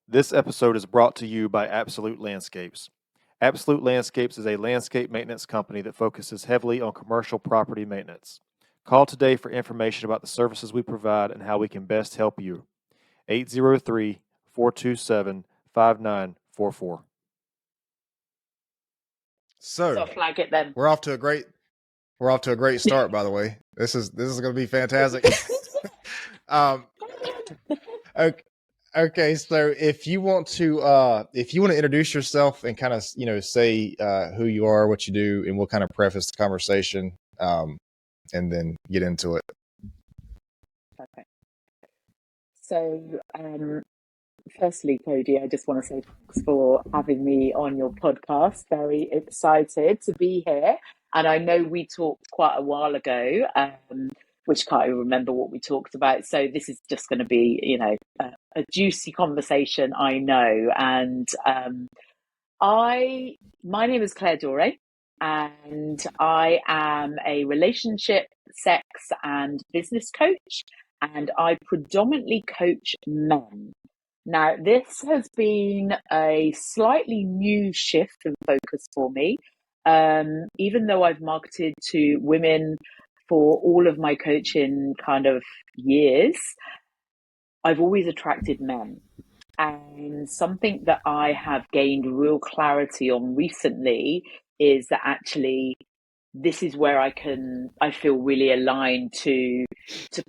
This episode is brought to you by Absolute Landscapes. Absolute Landscapes is a landscape maintenance company that focuses heavily on commercial property maintenance. Call today for information about the services we provide and how we can best help you. 803-427-5944. So flag it then. we're off to a great start, by the way. This is going to be fantastic. Okay, so if you want to introduce yourself and kind of say who you are, what you do, and we'll kind of preface the conversation, and then get into it. Perfect. So, firstly, Cody, I just want to say thanks for having me on your podcast. Very excited to be here. And I know we talked quite a while ago, which can't even remember what we talked about. So this is just going to be, a juicy conversation, I know. And my name is Claire Doré, and I am a relationship, sex, and business coach. And I predominantly coach men. Now, this has been a slightly new shift in focus for me. Even though I've marketed to women for all of my coaching kind of years, I've always attracted men. And something that I have gained real clarity on recently is that actually this is where I feel really aligned to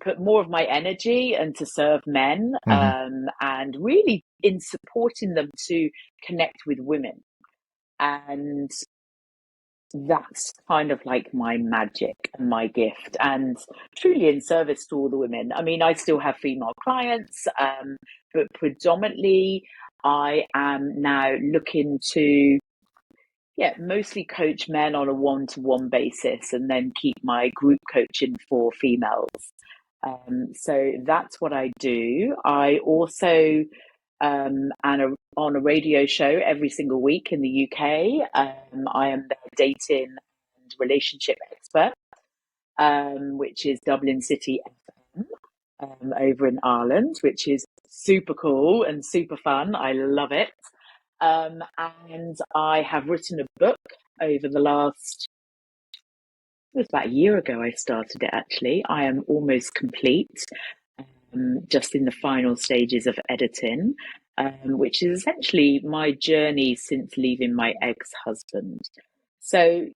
put more of my energy and to serve men, and really in supporting them to connect with women. And that's kind of like my magic and my gift, and truly in service to all the women. I mean, I still have female clients, but predominantly I am now looking to mostly coach men on a one-to-one basis, and then keep my group coaching for females. So that's what I do. I also am on a radio show every single week in the UK. I am the dating and relationship expert, which is Dublin City FM, over in Ireland, which is super cool and super fun. I love it. And I have written a book over the last, it was about a year ago I started it actually. I am almost complete, just in the final stages of editing, which is essentially my journey since leaving my ex-husband. So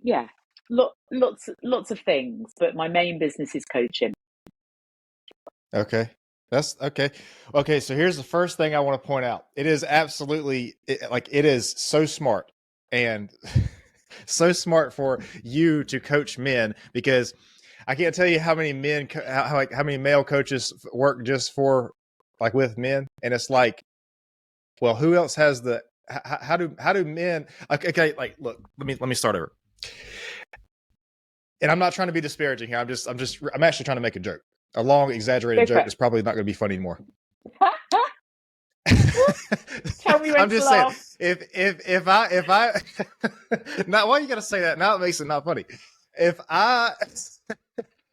yeah, lots of things, but my main business is coaching. Okay. That's okay. Okay, so here's the first thing I want to point out. It is absolutely it is so smart and so smart for you to coach men, because I can't tell you how many how many male coaches work just for with men, and it's like, well, who else has the how do men okay, look, let me start over. And I'm not trying to be disparaging here. I'm actually trying to make a joke. A long, exaggerated joke is probably not going to be funny anymore. Tell me when I'm just saying, if I now, why you got to say that? Now it makes it not funny. If I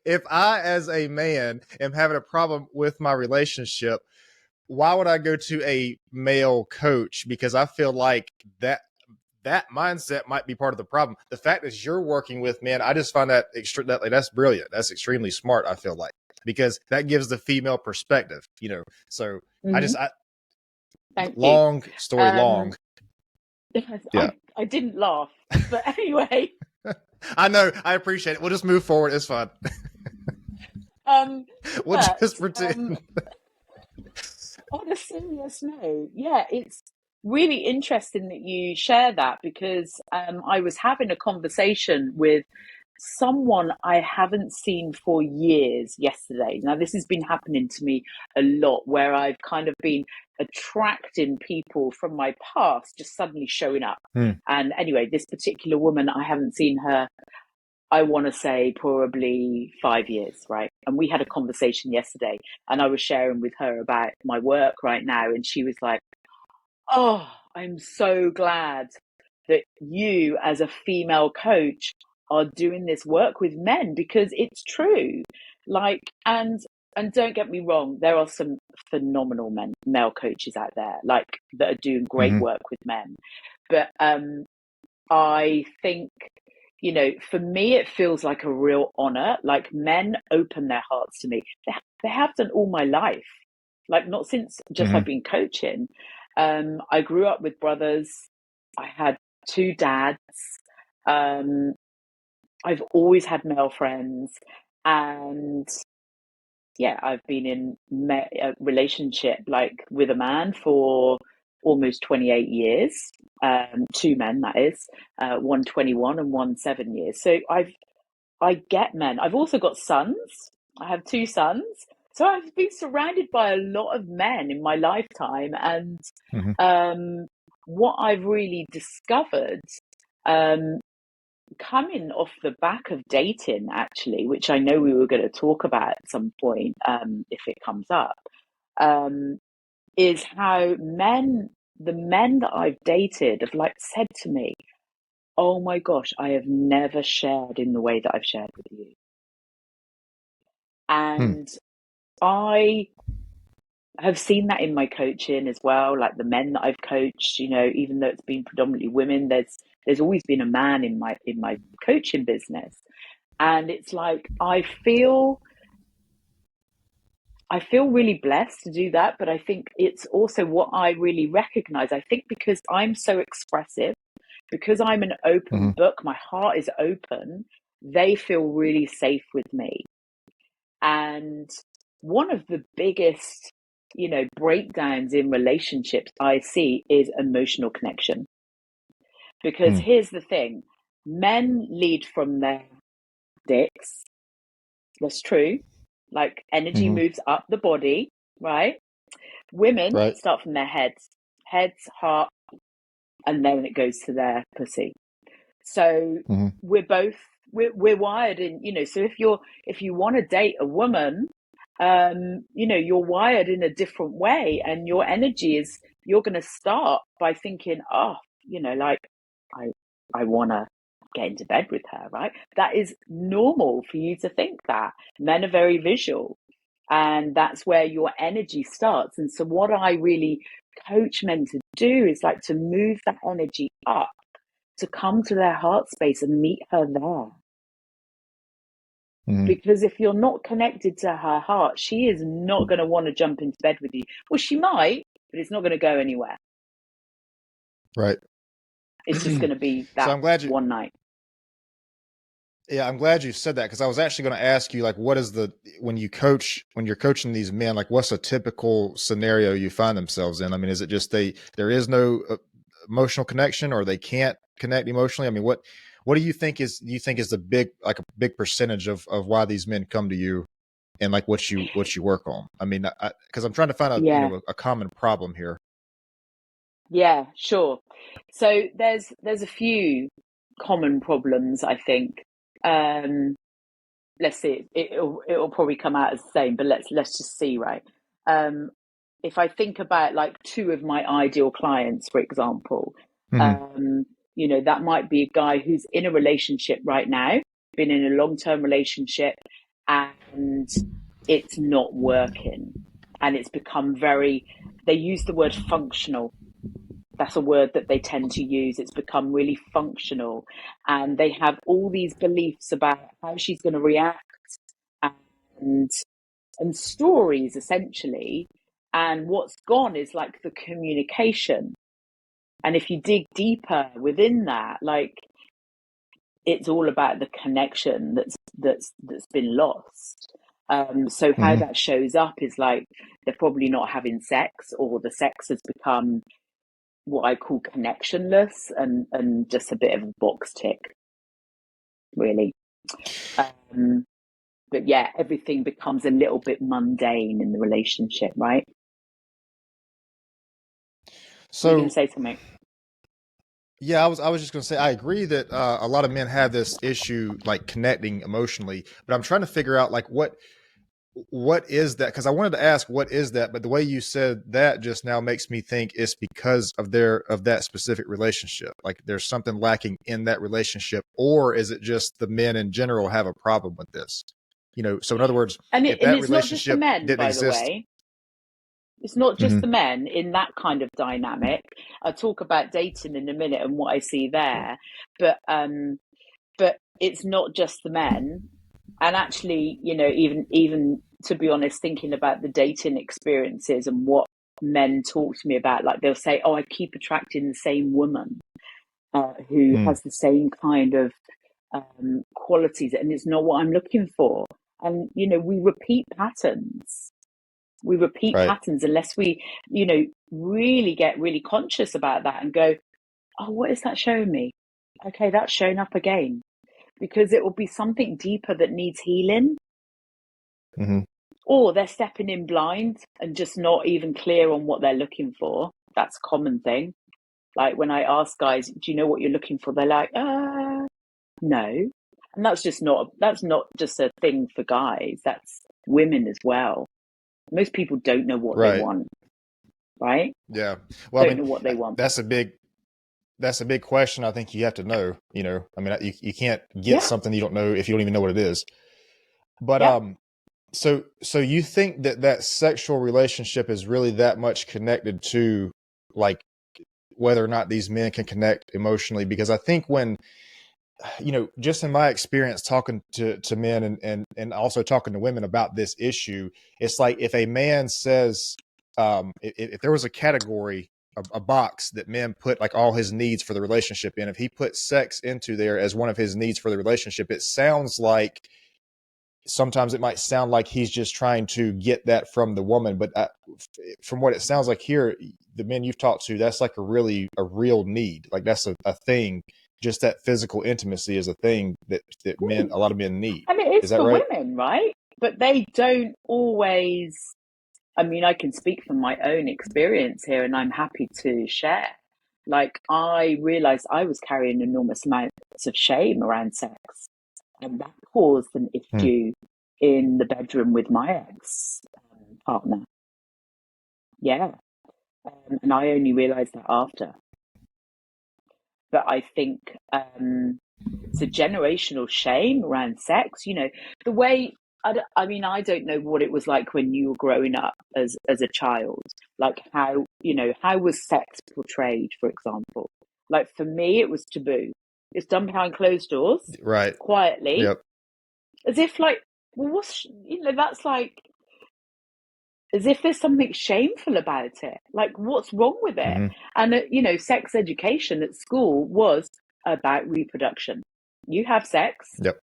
as a man am having a problem with my relationship, why would I go to a male coach? Because I feel like that mindset might be part of the problem. The fact that you're working with men, I just find that that's brilliant. That's extremely smart, I feel like, because that gives the female perspective, So long story long. Yeah. I didn't laugh, but anyway. I know. I appreciate it. We'll just move forward. It's fun. We'll just pretend. On a serious note, it's really interesting that you share that, because I was having a conversation with someone I haven't seen for years yesterday. Now, this has been happening to me a lot, where I've kind of been attracting people from my past just suddenly showing up. And anyway, this particular woman, I haven't seen her, I want to say probably 5 years, right? And we had a conversation yesterday, and I was sharing with her about my work right now, and she was like, "Oh, I'm so glad that you as a female coach are doing this work with men, because it's true." And and don't get me wrong, there are some phenomenal male coaches out there, like that are doing great work with men. But I think, you know, for me, it feels like a real honor. Like, men open their hearts to me. They have done all my life, like not since just I've been coaching. I grew up with brothers. I had two dads. I've always had male friends, and yeah, I've been in a relationship like with a man for almost 28 years. Two men, that is, one 21 and one 7 years. So I get men. I've also got sons. I have two sons. So I've been surrounded by a lot of men in my lifetime. And what I've really discovered, coming off the back of dating, actually, which I know we were going to talk about at some point, if it comes up, is how the men that I've dated have like said to me, "Oh my gosh, I have never shared in the way that I've shared with you." And I have seen that in my coaching as well. Like the men that I've coached, you know, even though it's been predominantly women, there's always been a man in my coaching business. And it's like I feel really blessed to do that, but I think it's also what I really recognize. I think because I'm so expressive, because I'm an open book, my heart is open, they feel really safe with me. And one of the biggest, you know, breakdowns in relationships I see is emotional connection. Because here's the thing, men lead from their dicks. That's true. Like energy moves up the body, right? Women start from their heads, heart, and then it goes to their pussy. So we're wired in, you know, so if you want to date a woman, you know, you're wired in a different way, and your energy is, you're going to start by thinking, oh, you know, like I want to get into bed with her, right? That is normal for you to think that. Men are very visual, and that's where your energy starts. And so what I really coach men to do is like to move that energy up, to come to their heart space and meet her there. Because if you're not connected to her heart, she is not going to want to jump into bed with you. Well, she might, but it's not going to go anywhere. Right. It's just going to be that So I'm glad one night. Yeah, I'm glad you said that, because I was actually going to ask you, like, what is when you're coaching these men, like, what's a typical scenario you find themselves in? I mean, is it just there is no emotional connection, or they can't connect emotionally? I mean, what do you think is a big percentage of why these men come to you, and like what you work on? I mean, because I'm trying to find a common problem here. Yeah, sure. So there's a few common problems, I think. Let's see. It'll probably come out as the same, but let's just see, right? If I think about like two of my ideal clients, for example, you know, that might be a guy who's in a relationship right now, been in a long-term relationship, and it's not working, and it's become they use the word functional. That's a word that they tend to use. It's become really functional, and they have all these beliefs about how she's going to react, and stories essentially. And what's gone is like the communication. And if you dig deeper within that, like, it's all about the connection that's been lost. So how that shows up is like they're probably not having sex, or the sex has become what I call connectionless, and just a bit of a box tick, really. But yeah, everything becomes a little bit mundane in the relationship, right? So you're going to say something? Yeah, I was just going to say, I agree that a lot of men have this issue, like connecting emotionally, but I'm trying to figure out like what is that? Because I wanted to ask what is that, but the way you said that just now makes me think it's because of that specific relationship. Like there's something lacking in that relationship, or is it just the men in general have a problem with this? So in other words, And if that it's not just the relationship men, didn't by the exist. way. It's not just Mhm. the men in that kind of dynamic. I'll talk about dating in a minute and what I see there, but it's not just the men. And actually, even to be honest, thinking about the dating experiences and what men talk to me about, like they'll say, "Oh, I keep attracting the same woman who Mm, has the same kind of qualities, and it's not what I'm looking for." And we repeat patterns. We repeat right. patterns unless we, really get really conscious about that and go, "Oh, what is that showing me? Okay, that's shown up again." Because it will be something deeper that needs healing, Hmm. or they're stepping in blind and just not even clear on what they're looking for. That's a common thing. Like when I ask guys, "Do you know what you're looking for?" They're like, no. And that's not just a thing for guys. That's women as well. Most people don't know what they Right. want, right? Yeah. Well, I Don't mean, know what they want. that's a big question. I think you have to know. I mean, you can't get Yeah, something you don't know if you don't even know what it is. But yeah. so you think that sexual relationship is really that much connected to, like, whether or not these men can connect emotionally? Because I think when, just in my experience talking to men and also talking to women about this issue, it's like if a man says, if there was a category, a box that men put like all his needs for the relationship in, if he put sex into there as one of his needs for the relationship, it sounds like sometimes it might sound like he's just trying to get that from the woman. But from what it sounds like here, the men you've talked to, that's like a real need. Like that's a thing. Just that physical intimacy is a thing that a lot of men need. And it Is is that for right? women, right? But they don't always. I mean, I can speak from my own experience here, and I'm happy to share. Like, I realized I was carrying enormous amounts of shame around sex, and that caused an Hmm. issue in the bedroom with my ex partner. Yeah. And I only realized that after. But I think it's a generational shame around sex. The way I mean, I don't know what it was like when you were growing up as a child. Like how was sex portrayed, for example? Like for me, it was taboo. It's done behind closed doors, Right. quietly, Yep. as if like, well, that's like as if there's something shameful about it. Like, what's wrong with it? Hmm. And sex education at school was about reproduction. You have sex Yep.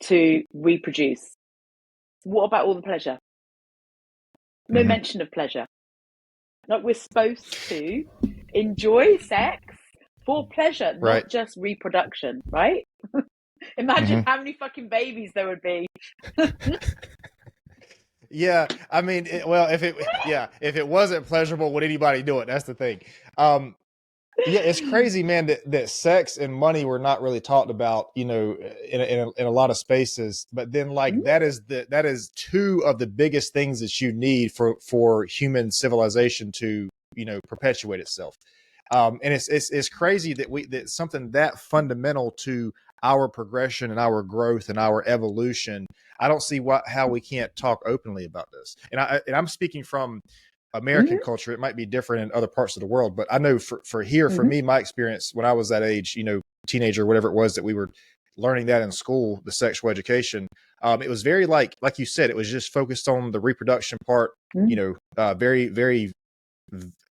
to reproduce. What about all the pleasure? No Hmm. mention of pleasure. Like, we're supposed to enjoy sex for pleasure, Right. not just reproduction, right? Imagine Hmm. how many fucking babies there would be. Yeah, I mean, if it wasn't pleasurable, would anybody do it? That's the thing. Um, Yeah, it's crazy, man, that sex and money were not really talked about, in a lot of spaces. But then, like, that is two of the biggest things that you need for human civilization to, perpetuate itself. And it's crazy that something that fundamental to our progression and our growth and our evolution. I don't see how we can't talk openly about this. And I'm speaking from American Mm-hmm, culture. It might be different in other parts of the world, but I know for mm-hmm, me, my experience when I was that age, teenager, whatever it was that we were learning that in school, the sexual education, it was very like you said, it was just focused on the reproduction part, very, very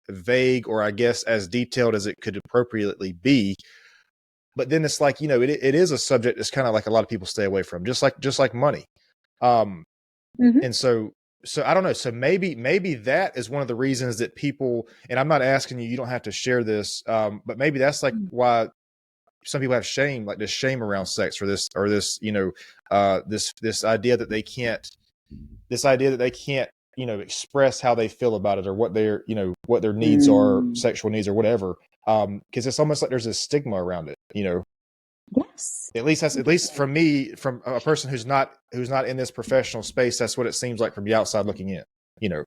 vague, or I guess as detailed as it could appropriately be. But then it's like, it is a subject that's kind of like a lot of people stay away from, just like money. Um, mm-hmm, and so I don't know. So maybe that is one of the reasons that people, and I'm not asking you, you don't have to share this, but maybe that's like why some people have shame, like this shame around sex, or this, this idea that they can't, express how they feel about it, or what their needs are, mm. sexual needs or whatever. Cause it's almost like there's a stigma around it. Yes. At least from me, from a person who's not in this professional space, that's what it seems like from the outside looking in. You know.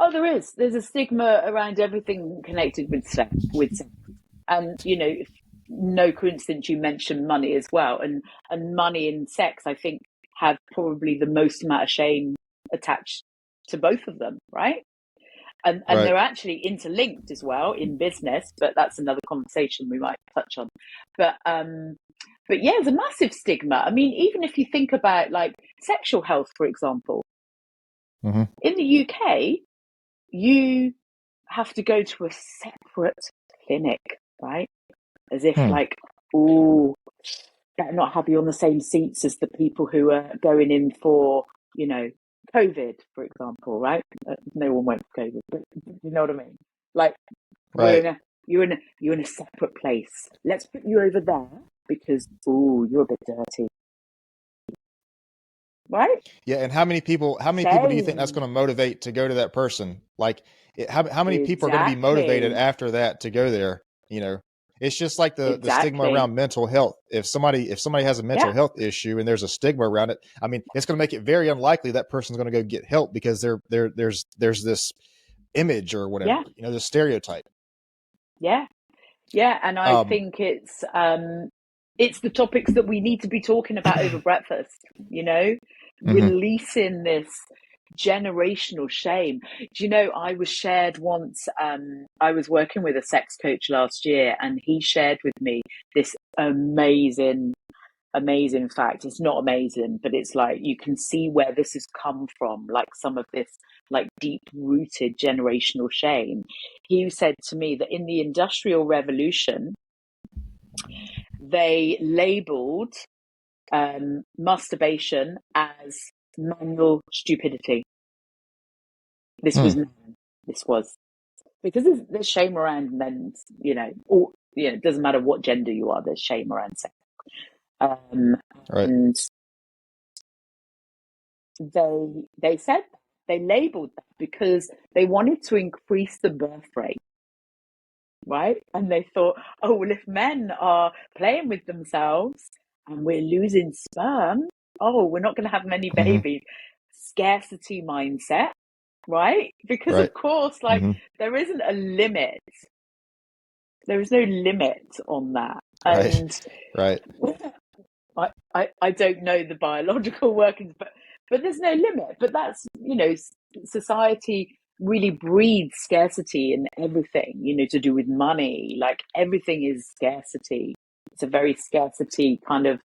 Oh, there is. There's a stigma around everything connected with sex. And no coincidence you mentioned money as well. And money and sex, I think, have probably the most amount of shame attached to both of them, right? And Right. they're actually interlinked as well in business, but that's another conversation we might touch on. But yeah, there's a massive stigma. I mean, even if you think about like sexual health, for example, Mm-hmm. in the UK, you have to go to a separate clinic, right? As if like, oh, better not have you on the same seats as the people who are going in for, you know, COVID, for example, right? No one went for COVID, but you know what I mean? Like, Right. you're in a separate place. Let's put you over there because, you're a bit dirty, right? Yeah, and how many people do you think that's Shame. going to motivate to go to that person? Like, how many people are going to be motivated Exactly. after that to go there? You know, it's just like the stigma Exactly. around mental health. If somebody has a mental Yeah. health issue and there's a stigma around it, I mean, it's going to make it very unlikely that person's going to go get help because there's this image or whatever, Yeah. you know, the stereotype. Yeah. Yeah. And I think it's the topics that we need to be talking about over breakfast, you know, releasing this generational shame. Do you know, I was shared once, I was working with a sex coach last year and he shared with me this amazing fact. It's not amazing, but it's like you can see where this has come from, like some of this like deep rooted generational shame. He said to me that in the Industrial Revolution, they labeled masturbation as manual stupidity. This was men. This was because there's shame around men, you know, or you know, it doesn't matter what gender you are, there's shame around sex. Right. And they said they labeled that because they wanted to increase the birth rate, right? And they thought, oh well, if men are playing with themselves and we're losing sperm, oh, we're not going to have many babies. Scarcity mindset, right? Because Right. of course, like there isn't a limit. There is no limit on that, Right. and Right. I don't know the biological workings, but there's no limit. But that's, you know, society really breeds scarcity in everything, you know, to do with money. Like everything is scarcity. It's a very scarcity kind of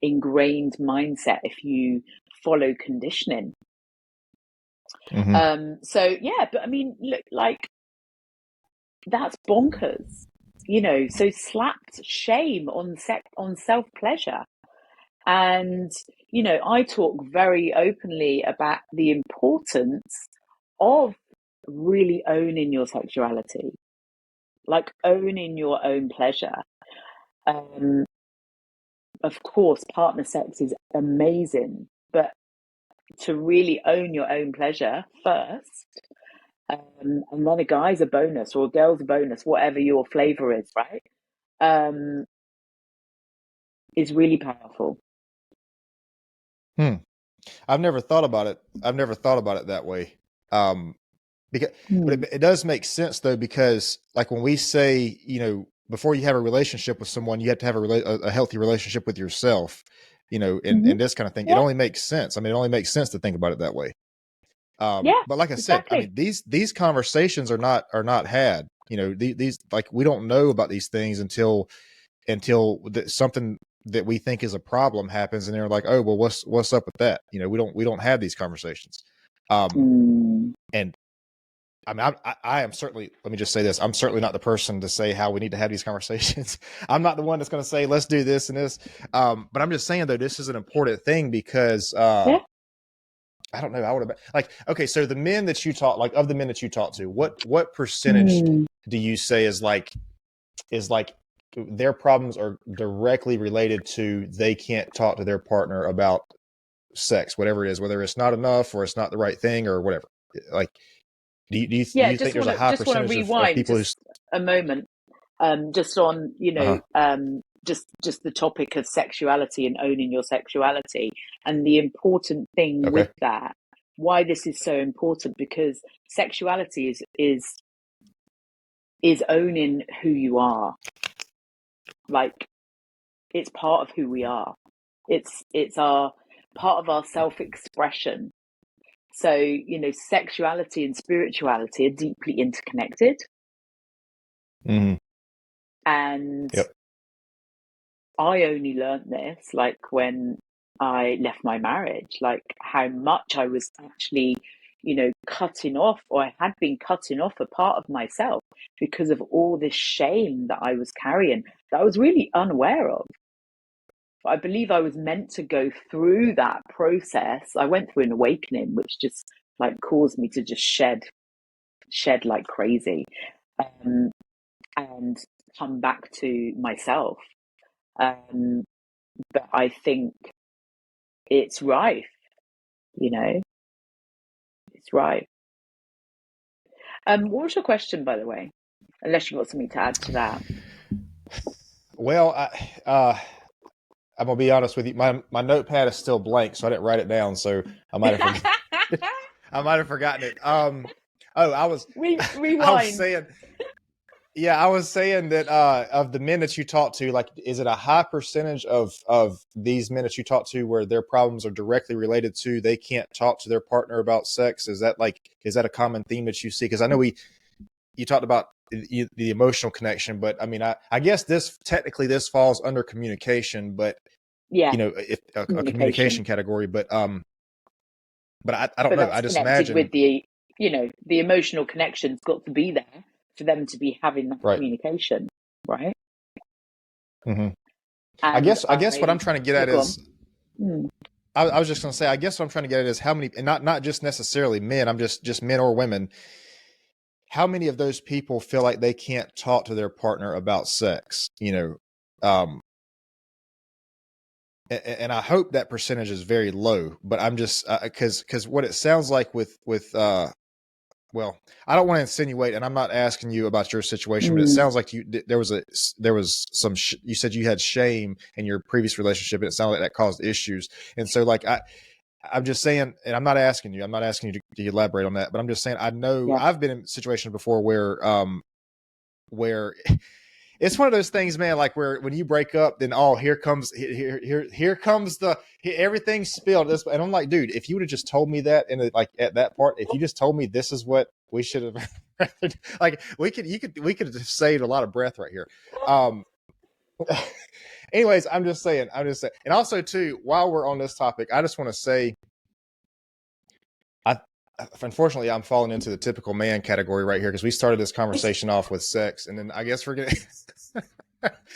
ingrained mindset if you follow conditioning. So yeah, but I mean, look, like that's bonkers, you know. So slapped shame on self pleasure. And, you know, I talk very openly about the importance of really owning your sexuality, like owning your own pleasure. Of course, partner sex is amazing, but to really own your own pleasure first, and then a guy's a bonus or a girl's a bonus, whatever your flavor is, right? Is really powerful. I've never thought about it. That way. Because, but it does make sense though, because like when we say, you know, before you have a relationship with someone, you have to have a healthy relationship with yourself, you know, and this kind of thing. Yeah. It only makes sense. I mean, it only makes sense to think about it that way. Yeah, But like I said, I exactly. mean, these conversations are not had, you know, these like, we don't know about these things until something that we think is a problem happens. And they're like, oh, well, what's up with that? You know, we don't have these conversations. And I mean, I am certainly, let me just say this. I'm certainly not the person to say how we need to have these conversations. I'm not the one that's going to say, let's do this and this. But I'm just saying though, this is an important thing because, Yeah. I don't know. I would have like, okay. So the men that you talk, like of the men that you talk to, what percentage do you say is like their problems are directly related to, they can't talk to their partner about sex, whatever it is, whether it's not enough or it's not the right thing or whatever. Like, do you think there's a high just want to percentage of rewind people who? just a moment, just on, you know, just the topic of sexuality and owning your sexuality, and the important thing with that, why this is so important, because sexuality is owning who you are. Like, it's part of who we are. It's our part of our self-expression. So, you know, sexuality and spirituality are deeply interconnected. Mm-hmm. And Yep. I only learned this like when I left my marriage, like how much I was actually, you know, cutting off, or I had been cutting off a part of myself because of all this shame that I was carrying that I was really unaware of. I believe I was meant to go through that process. I went through an awakening, which just like caused me to just shed like crazy, and come back to myself. But I think it's rife, you know, it's rife. What was your question, by the way? Unless you've got something to add to that. Well, I'm gonna be honest with you. My notepad is still blank, so I didn't write it down. So I might have I might have forgotten it. I was Rewind. I was saying, yeah, I was saying that of the men that you talk to, like, is it a high percentage of these men that you talk to where their problems are directly related to they can't talk to their partner about sex? Is that a common theme that you see? Because I know you talked about the emotional connection, but I mean, I guess this falls under communication, but Yeah, you know, if a communication category, but I don't know. that's I just connected imagine with the, you know, the emotional connection's got to be there for them to be having that right. communication, right? Mm-hmm. And I guess what I'm trying to get at is, I was just going to say, I guess what I'm trying to get at is how many, and not just necessarily men. I'm just men or women. How many of those people feel like they can't talk to their partner about sex? You know, and I hope that percentage is very low. But I'm just because what it sounds like with well, I don't want to insinuate, and I'm not asking you about your situation, but it sounds like there was some you said you had shame in your previous relationship, and it sounded like that caused issues. And so, like, I'm just saying, and I'm not asking you to elaborate on that, but I'm just saying, I know I've been in situations before where it's one of those things, man, like where when you break up, then here comes everything's spilled. And I'm like, dude, if you would have just told me that like at that part, if you just told me this is what we should have, like we could have saved a lot of breath right here. Anyways, I'm just saying, and also too, while we're on this topic, I just want to say, unfortunately, I'm falling into the typical man category right here because we started this conversation off with sex, and then I guess we're gonna,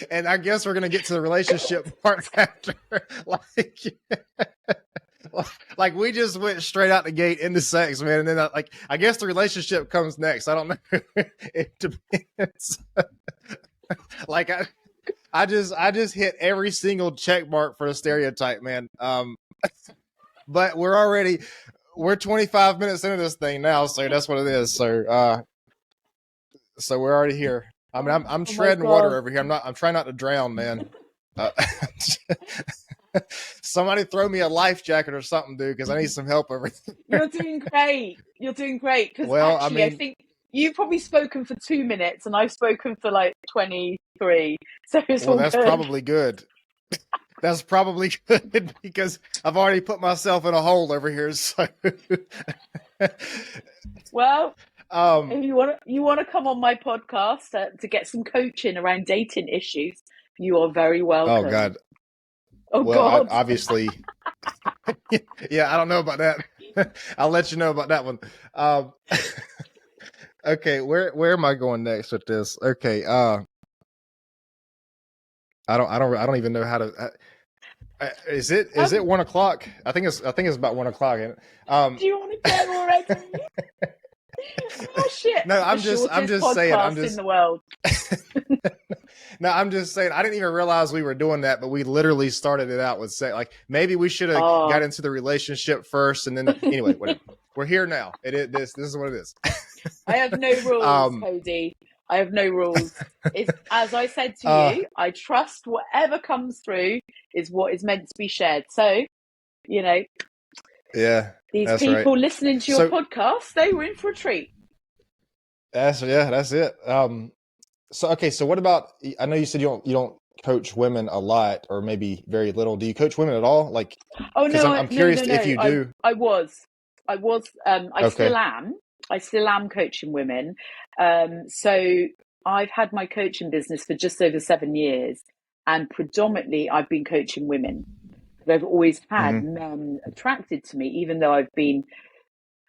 and I guess we're gonna get to the relationship part after, like we just went straight out the gate into sex, man, and then I guess the relationship comes next. I don't know. It depends. Like I just hit every single check mark for the stereotype, man. But we're 25 minutes into this thing now, so that's what it is. So we're already here. I mean, I'm treading water over here. I'm trying not to drown, man. Somebody throw me a life jacket or something, dude, because I need some help over here. You're doing great. Because I think you've probably spoken for 2 minutes and I've spoken for like 23. So it's all that's good. Probably good. That's probably good because I've already put myself in a hole over here. So, well, if you want to come on my podcast to get some coaching around dating issues, you are very welcome. Oh God. Oh God. Obviously. Yeah, I don't know about that. I'll let you know about that one. Okay, where am I going next with this? Okay, I don't even know how to. Is it 1 o'clock? I think it's about 1 o'clock. Do you want to go already? Oh shit! No, I'm just saying. I'm just in the world. No, I'm just saying. I didn't even realize we were doing that, but we literally started it out with saying, like, maybe we should have got into the relationship first, and then anyway, whatever. We're here now. This is what it is. I have no rules, Cody. I have no rules. As I said to you, I trust whatever comes through is what is meant to be shared. So, you know, these people listening to your podcast, they were in for a treat. That's it. So okay, so what about? I know you said you don't coach women a lot, or maybe very little. Do you coach women at all? Like, Oh because no, I'm curious if you do. I was, I Okay. still am coaching women. So I've had my coaching business for just over 7 years, and predominantly I've been coaching women. I've always had Hmm. men attracted to me, even though I've been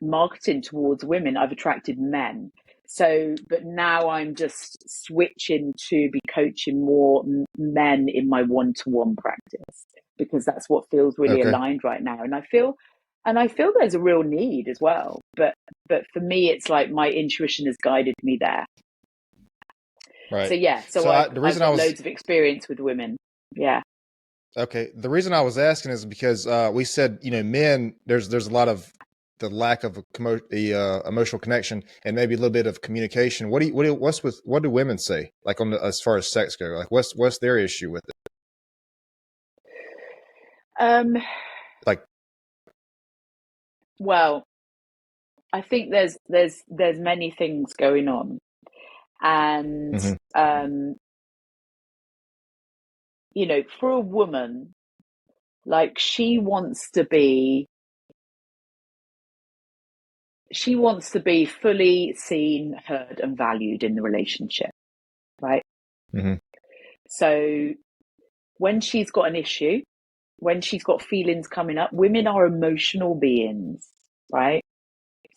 marketing towards women, I've attracted men. So, but now I'm just switching to be coaching more men in my one-to-one practice, because that's what feels really Okay. aligned right now. And I feel there's a real need as well. But for me, it's like my intuition has guided me there. So Right. yeah, so So the I've reason I got was loads of experience with women. Yeah. okay, the reason I was asking is because we said, men. There's a lot of the lack of the emotional connection and maybe a little bit of communication. What do women say, like as far as sex go? Like, what's their issue with it? Um, Like, well, I think there's many things going on, and hmm um, for a woman, like she wants to be fully seen, heard, and valued in the relationship, right? hmm So when she's got an issue, when she's got feelings coming up, women are emotional beings, right?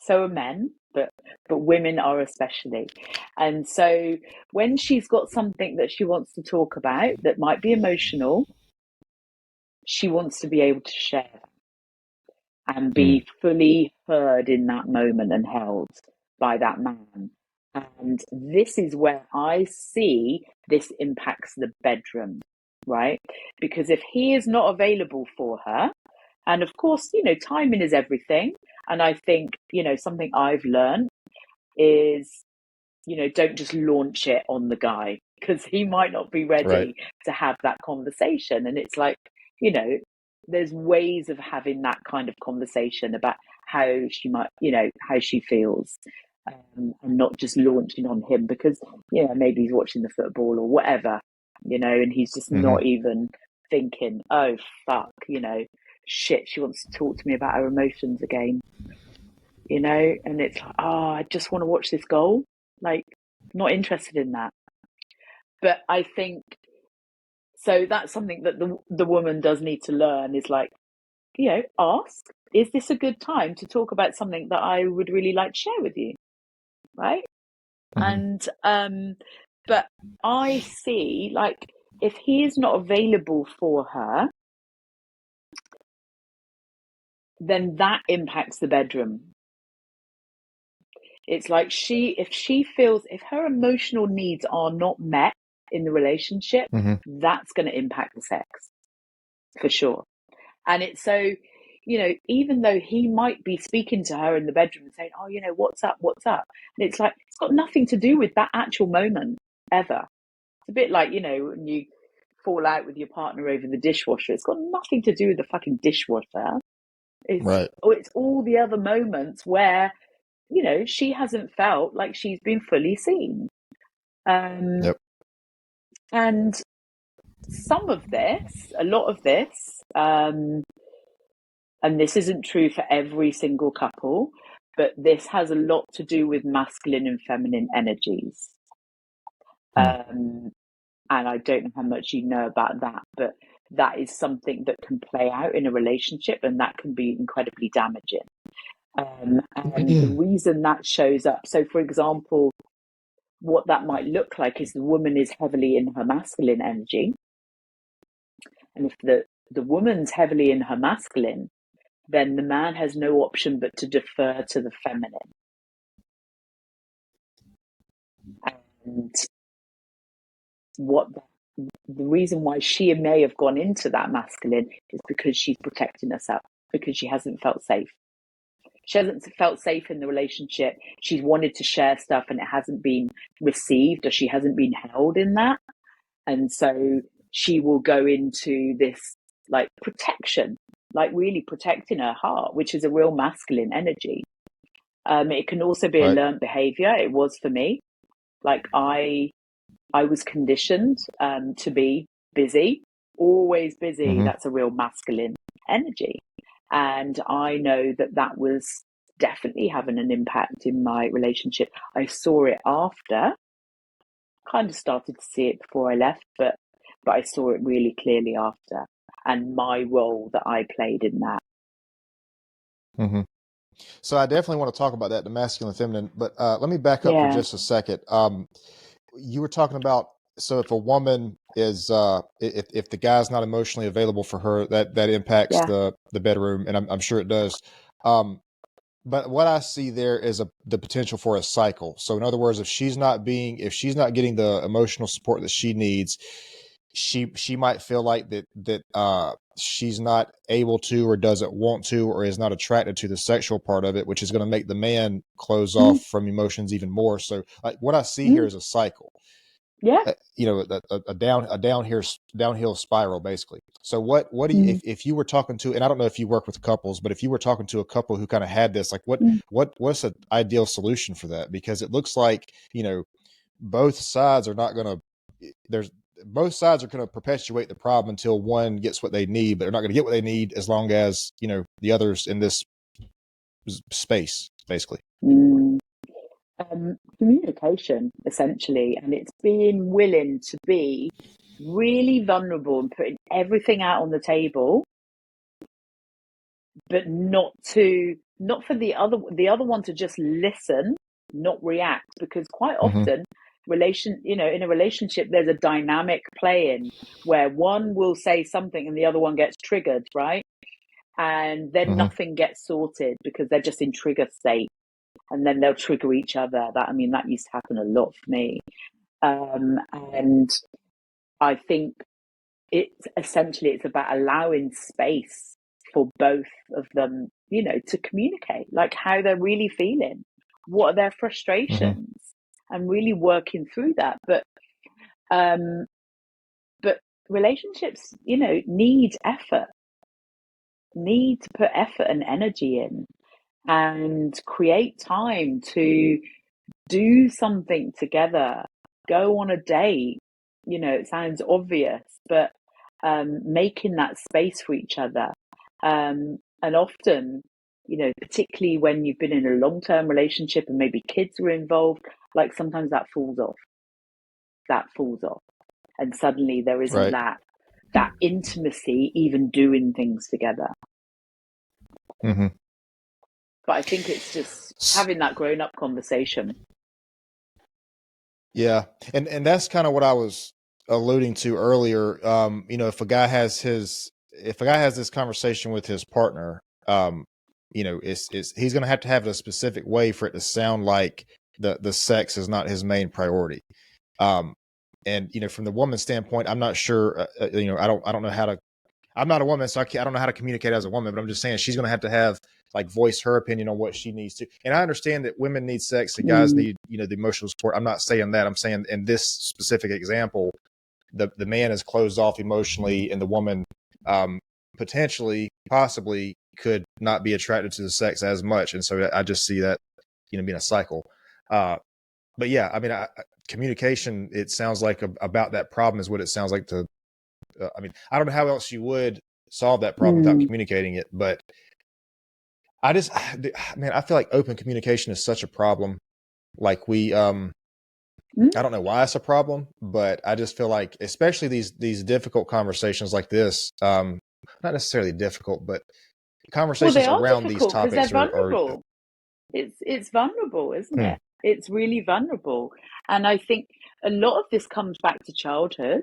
So are men, but women are especially. And so when she's got something that she wants to talk about that might be emotional, she wants to be able to share and mm be fully heard in that moment and held by that man. And this is where I see this impacts the bedroom, right? Because if he is not available for her, and of course, timing is everything. And I think, something I've learned is, don't just launch it on the guy, because he might not be Right. ready to have that conversation. And it's like, you know, there's ways of having that kind of conversation about how she might, how she feels, and not just launching on him because, maybe he's watching the football or whatever, and he's just hmm not even thinking, oh, fuck, shit, she wants to talk to me about her emotions again, and it's like, oh, I just want to watch this goal. Like, not interested in that. But I think so. That's something that the woman does need to learn is like, ask, is this a good time to talk about something that I would really like to share with you? Right. hmm And, but I see like if he is not available for her, then that impacts the bedroom. It's like if she feels, if her emotional needs are not met in the relationship, hmm that's going to impact the sex for sure. And it's so, even though he might be speaking to her in the bedroom and saying, oh, what's up, what's up? And it's like, it's got nothing to do with that actual moment ever. It's a bit like, when you fall out with your partner over the dishwasher, it's got nothing to do with the fucking dishwasher. Right. It's all the other moments where she hasn't felt like she's been fully seen. Um, Yep. and a lot of this, and this isn't true for every single couple, but this has a lot to do with masculine and feminine energies. Mm. And I don't know how much you know about that, but that is something that can play out in a relationship and that can be incredibly damaging. And the reason that shows up, so for example, what that might look like is the woman is heavily in her masculine energy. And if the woman's heavily in her masculine, then the man has no option but to defer to the feminine. And the reason why she may have gone into that masculine is because she's protecting herself, because she hasn't felt safe. She hasn't felt safe in the relationship. She's wanted to share stuff and it hasn't been received, or she hasn't been held in that. And so she will go into this like protection, like really protecting her heart, which is a real masculine energy. It can also be a Right. learned behavior. It was for me. Like I was conditioned to be busy, always busy. Mm-hmm. That's a real masculine energy. And I know that that was definitely having an impact in my relationship. I saw it after, kind of started to see it before I left, but I saw it really clearly after, and my role that I played in that. Mm-hmm. So I definitely want to talk about that, the masculine and feminine, but let me back up for Yeah, just a second. You were talking about, so if a woman is if the guy's not emotionally available for her, that impacts yeah. the bedroom, and I'm sure it does. Um, but what I see there is the potential for a cycle. So in other words, if she's not getting the emotional support that she needs, she might feel like that she's not able to, or doesn't want to, or is not attracted to the sexual part of it, which is going to make the man close Mm, off from emotions even more. So like what I see here mm, is a cycle, yeah. downhill spiral basically. So what do you, Mm, if you were talking to, and I don't know if you work with couples, but if you were talking to a couple who kind of had this, like mm, what's an ideal solution for that? Because it looks like, both sides are not going to, there's both sides are going to perpetuate the problem until one gets what they need, but they're not going to get what they need as long as, the others in this space basically. mm. Communication, essentially, and it's being willing to be really vulnerable and putting everything out on the table, but not for the other one to just listen, not react, because quite Mm-hmm. often in a relationship there's a dynamic playing where one will say something and the other one gets triggered, right? And then Mm-hmm. nothing gets sorted because they're just in trigger state, and then they'll trigger each other. That used to happen a lot for me. And I think it's about allowing space for both of them, to communicate like how they're really feeling, what are their Mm-hmm. frustrations, and really working through that. Um, but relationships, need to put effort and energy in, and create time to do something together, go on a date. It sounds obvious, but making that space for each other. And often, particularly when you've been in a long term relationship and maybe kids were involved, like sometimes that falls off. That falls off. And suddenly there isn't Right. that intimacy, even doing things together. Mm-hmm. But I think it's just having that grown up conversation. Yeah, and that's kind of what I was alluding to earlier. If a guy has this conversation with his partner, it's he's going to have it a specific way for it to sound like the sex is not his main priority. Um, and from the woman's standpoint, I'm not sure. I don't know how to. I'm not a woman, so I don't know how to communicate as a woman. But I'm just saying she's going to have like voice her opinion on what she needs to. And I understand that women need sex and guys Mm, need the emotional support. I'm not saying that. I'm saying in this specific example, the man is closed off emotionally, and the woman potentially, possibly, could not be attracted to the sex as much. And so I just see that being a cycle. But yeah, I mean, communication. It sounds like about that problem is what it sounds like to. I mean, I don't know how else you would solve that problem without mm, communicating it, but I just, man, I feel like open communication is such a problem. Like mm. I don't know why it's a problem, but I just feel like, especially these difficult conversations like this, not necessarily difficult, but Well, they conversations are around these difficult because they're topics are vulnerable. It's vulnerable, isn't hmm, it? It's really vulnerable. And I think a lot of this comes back to childhood.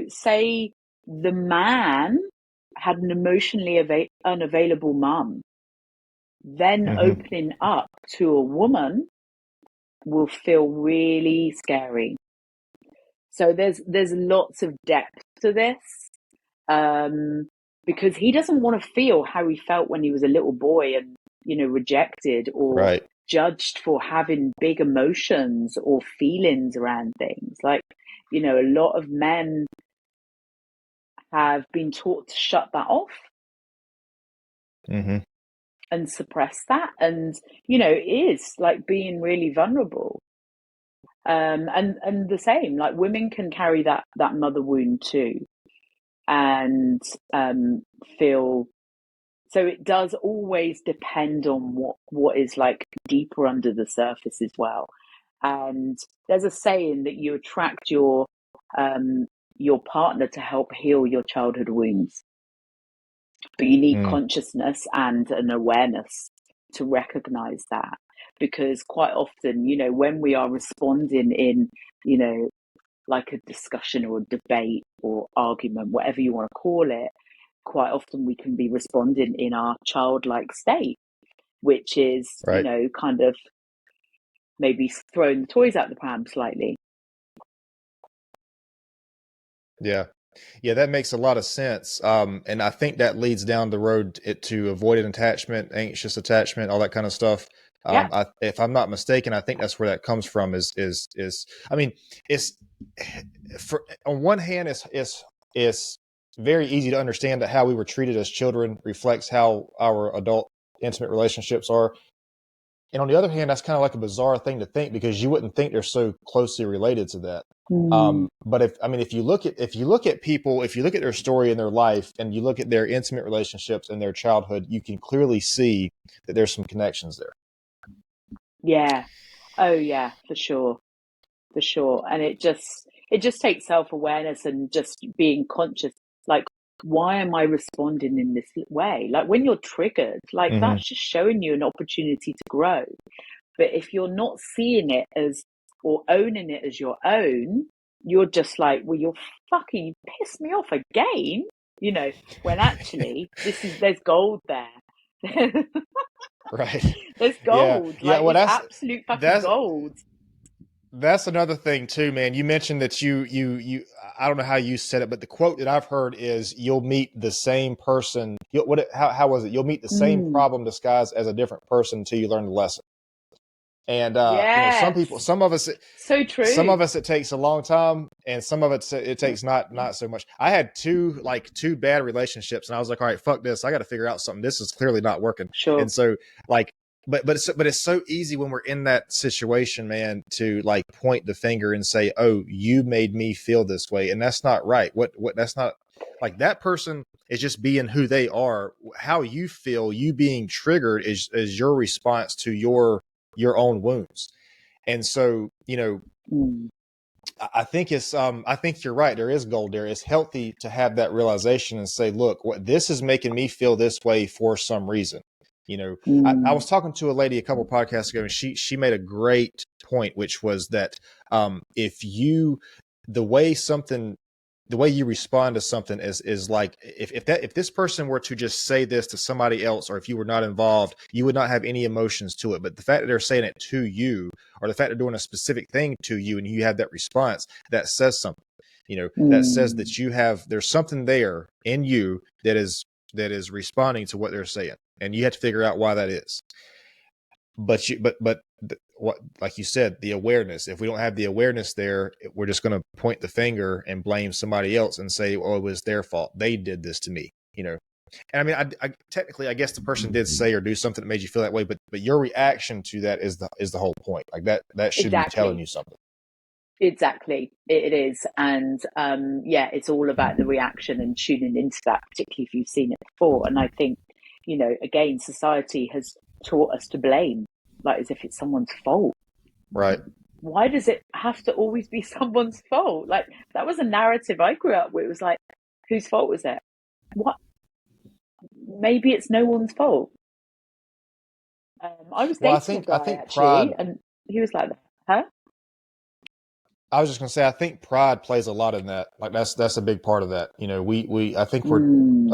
Say the man had an emotionally unavailable mum, then mm-hmm, opening up to a woman will feel really scary. So there's lots of depth to this, um, because he doesn't want to feel how he felt when he was a little boy and rejected or right. judged for having big emotions or feelings around things. Like, a lot of men have been taught to shut that off Mm-hmm, and suppress that, and it is like being really vulnerable. And the same, like women can carry that mother wound too, and feel. So it does always depend on what is like deeper under the surface as well. And there's a saying that you attract your partner to help heal your childhood wounds, but you need consciousness and an awareness to recognize that. Because quite often, when we are responding in, like a discussion or a debate or argument, whatever you want to call it, quite often we can be responding in our childlike state, which is, Right. kind of maybe throwing the toys out the pram slightly. Yeah. Yeah, that makes a lot of sense. And I think that leads down the road to avoidant attachment, anxious attachment, all that kind of stuff. Yeah. If I'm not mistaken, I think that's where that comes from. I mean, it's on one hand, it's very easy to understand that how we were treated as children reflects how our adult intimate relationships are. And on the other hand, that's kind of like a bizarre thing to think, because you wouldn't think they're so closely related to that. But if you look at people, if you look at their story in their life and you look at their intimate relationships in their childhood, you can clearly see that there's some connections there. Yeah. Oh yeah, for sure. For sure. And it just takes self-awareness and just being conscious, like, why am I responding in this way? Like when you're triggered, like that's just showing you an opportunity to grow. But if you're not seeing it as, or owning it as your own, you're just like, well, you pissed me off again, when actually there's gold there. Right. There's gold. Yeah. Like Well, it's absolute fucking gold. That's another thing too, man. You mentioned that you I don't know how you said it, but the quote that I've heard is you'll meet the same person. How was it? You'll meet the same problem disguised as a different person until you learn the lesson. And Yes. some of us, So true. some of us it takes a long time, and some of it takes not so much. I had two bad relationships, and I was like, all right, fuck this. I got to figure out something. This is clearly not working. Sure. And so like, but it's so easy when we're in that situation, man, to like point the finger and say, oh, you made me feel this way, and that's not right. What that's not, like, that person is just being who they are. How you feel, you being triggered is your response to your own wounds. And so, I think I think you're right. There is gold there. It's healthy to have that realization and say, look, this is making me feel this way for some reason. I was talking to a lady a couple of podcasts ago, and she made a great point, which was that the way you respond to something is like, if this person were to just say this to somebody else, or if you were not involved, you would not have any emotions to it. But the fact that they're saying it to you, or the fact they're doing a specific thing to you, and you have that response, that says something. That says that there's something there in you that is responding to what they're saying, and you have to figure out why that is. But what, like you said, the awareness. If we don't have the awareness there, we're just going to point the finger and blame somebody else and say, "Oh, it was their fault. They did this to me." And I mean, I technically, I guess the person did say or do something that made you feel that way, but your reaction to that is the whole point. Like that should be telling you something. Exactly, it is. And it's all about the reaction and tuning into that, particularly if you've seen it before. And I think, again, society has taught us to blame, like as if it's someone's fault. Right. Why does it have to always be someone's fault? Like, that was a narrative I grew up with. It was like, whose fault was it? What? Maybe it's no one's fault. I was dating a guy actually, pride, and he was like, huh? I was just gonna say, I think pride plays a lot in that. Like that's a big part of that. I think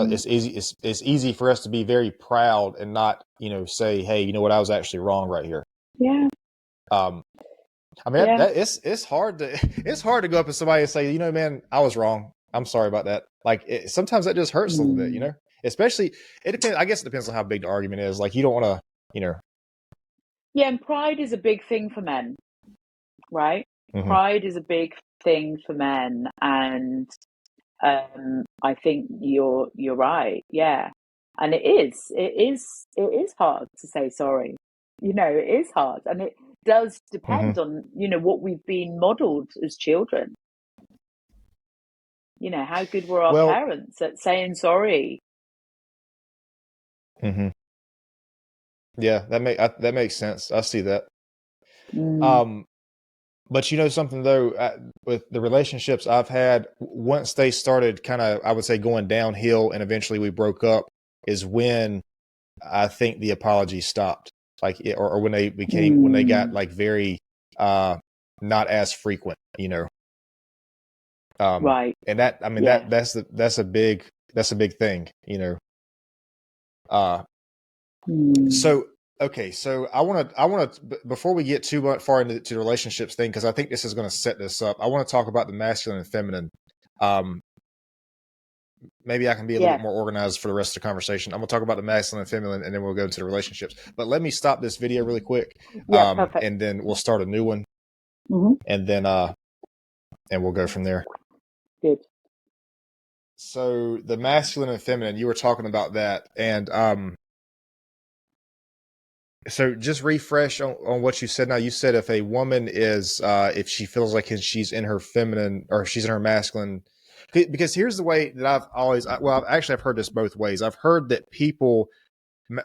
it's easy for us to be very proud and not, say, hey, you know what, I was actually wrong right here. Yeah. I mean, it's hard to go up to somebody and say, man, I was wrong. I'm sorry about that. Like sometimes that just hurts a little bit, especially, it depends. I guess it depends on how big the argument is. Like you don't want to, Yeah. And pride is a big thing for men, right? Mm-hmm. Pride is a big thing for men, and I think you're right. Yeah, and it is hard to say sorry. It is hard, and does depend on, what we've been modeled as children. How good were our Well, parents at saying sorry? yeah, that makes sense. I see that. Mm. But something though, with the relationships I've had, once they started kind of, I would say, going downhill, and eventually we broke up, is when I think the apology stopped, or when they when they got like very not as frequent, Right. and that, I mean, Yeah. that's a big thing, Mm. So okay, so I want to before we get too much far into the relationships thing, because I think this is going to set this up. I want to talk about the masculine and feminine. Maybe I can be a little Yeah. bit more organized for the rest of the conversation. I'm going to talk about the masculine and feminine, and then we'll go into the relationships. But let me stop this video really quick, Yeah. Perfect. and then we'll start a new one, Mm-hmm. and then and we'll go from there. Good. So the masculine and feminine, you were talking about that, and so just refresh on what you said. Now, you said if a woman is, if she feels like she's in her feminine or she's in her masculine, because here's the way that I've heard this both ways. I've heard that people,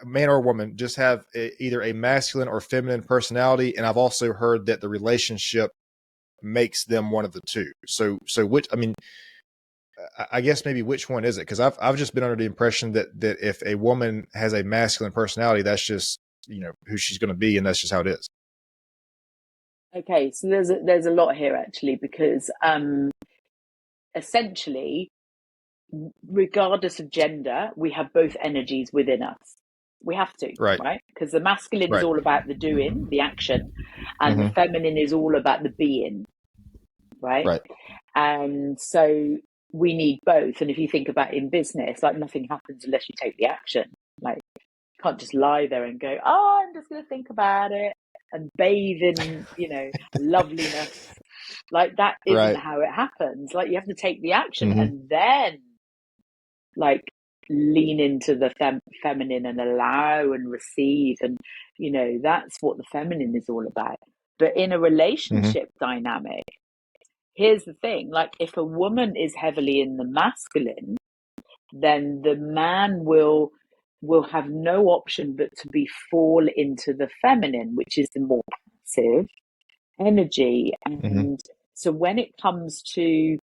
man or woman, just have either a masculine or feminine personality. And I've also heard that the relationship makes them one of the two. So which, I mean, I guess maybe which one is it? Because I've just been under the impression that if a woman has a masculine personality, that's just who she's going to be, and that's just how it is. Okay, so there's a lot here actually, because essentially, regardless of gender, we have both energies within us. We have to, right? Because the masculine is all about the doing, the action, and the feminine is all about the being, right? And so we need both. And if you think about in business, like, nothing happens unless you take the action. Like, you can't just lie there and go, oh, I'm just going to think about it and bathe in, loveliness. Like, that isn't how it happens. Like, you have to take the action and then, like, lean into the feminine and allow and receive. And, that's what the feminine is all about. But in a relationship dynamic, here's the thing, like, if a woman is heavily in the masculine, then the man will have no option but to fall into the feminine, which is the more passive energy. And so when it comes to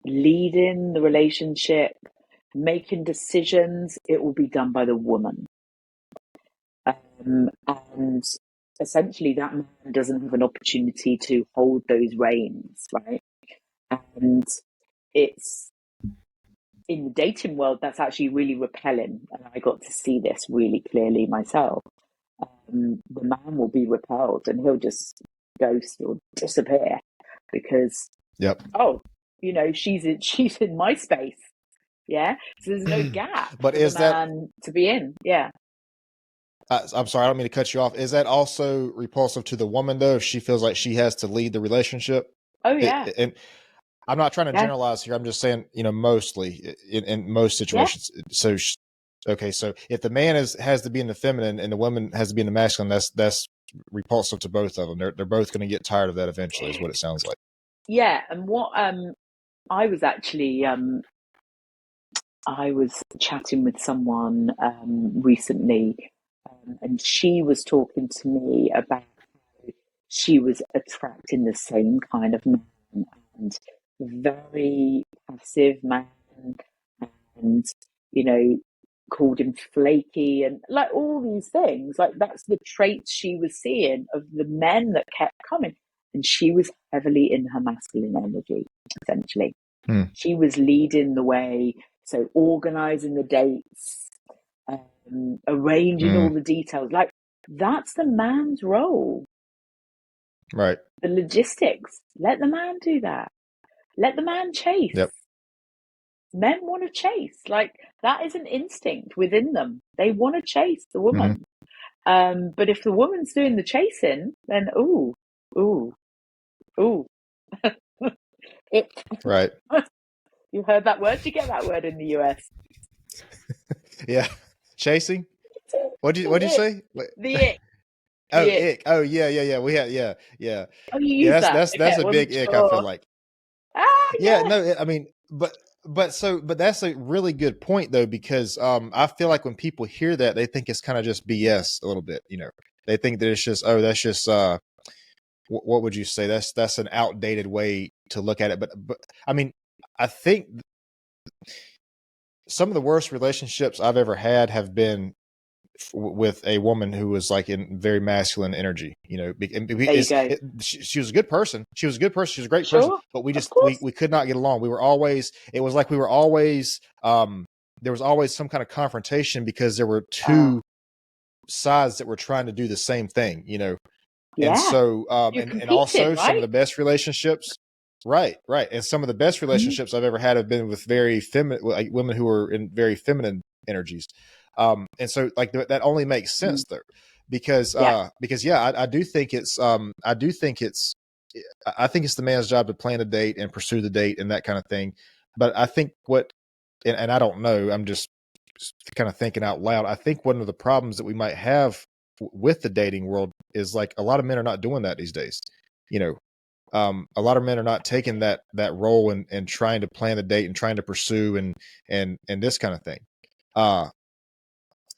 leading the relationship, making decisions, it will be done by the woman. And essentially that man doesn't have an opportunity to hold those reins, right? And it's, in the dating world, that's actually really repelling. And I got to see this really clearly myself. The man will be repelled and he'll just ghost or disappear because, she's in my space. Yeah. So there's no gap but for is the man to be in. Yeah. I'm sorry, I don't mean to cut you off. Is that also repulsive to the woman, though, if she feels like she has to lead the relationship? Oh, yeah. And I'm not trying to generalize here. I'm just saying, mostly in most situations. Yeah. So, okay, so if the man has to be in the feminine and the woman has to be in the masculine, that's repulsive to both of them. They're both going to get tired of that eventually, is what it sounds like. Yeah, and what I was actually I was chatting with someone recently, and she was talking to me about how she was attracting the same kind of man, and very passive man, and called him flaky, and like all these things. Like, that's the traits she was seeing of the men that kept coming, and she was heavily in her masculine energy. Essentially, she was leading the way. So organizing the dates, arranging all the details, like, that's the man's role. Right. The logistics, let the man do that. Let the man chase. Yep. Men want to chase. Like, that is an instinct within them. They want to chase the woman. But if the woman's doing the chasing, then ooh. Right. You heard that word? Did you get that word in the US? Yeah. Chasing? What'd you say? The ick. Oh, The ick. ick. Oh, yeah. We had, yeah. Oh, you Yeah, use that? that's Okay, I a wasn't big ick, I feel sure. like. Yeah, Yeah. no, I mean, but that's a really good point though, because I feel like when people hear that, they think it's kind of just BS a little bit, you know. They think that it's just, oh, that's just what would you say? That's an outdated way to look at it. But I mean, I think some of the worst relationships I've ever had have been with a woman who was like in very masculine energy, you know. There you go. She was a good person. She was a good person. She was a great person, Sure. but we Of just course. we could not get along. We were always, it was like we were always there was always some kind of confrontation because there were two sides that were trying to do the same thing, you know. And Yeah. so You're and competing, also some of right? the best relationships, right, and some of the best Mhm. relationships I've ever had have been with very feminine, like women who are in very feminine energies. And so like that only makes sense though, because Yeah. yeah, I do think it's I think it's the man's job to plan a date and pursue the date and that kind of thing. But I think and I don't know, I'm just kind of thinking out loud. I think one of the problems that we might have with the dating world is like a lot of men are not doing that these days. You know, a lot of men are not taking that role and trying to plan a date and trying to pursue and this kind of thing.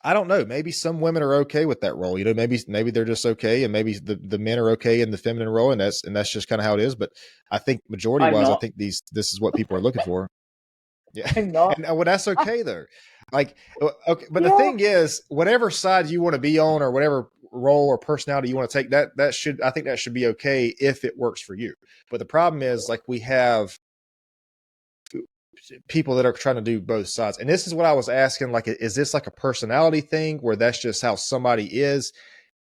I don't know. Maybe some women are okay with that role. You know, maybe they're just okay, and maybe the men are okay in the feminine role, and that's just kind of how it is. But I think majority I'm wise, I not. think this is what people are looking for. Yeah, I'm not. and well, that's okay though. Like, okay, but the Yeah. thing is, whatever side you want to be on, or whatever role or personality you want to take, that should, I think that should be okay if it works for you. But the problem is, like, we have people that are trying to do both sides, and this is what I was asking. Like, is this like a personality thing where that's just how somebody is,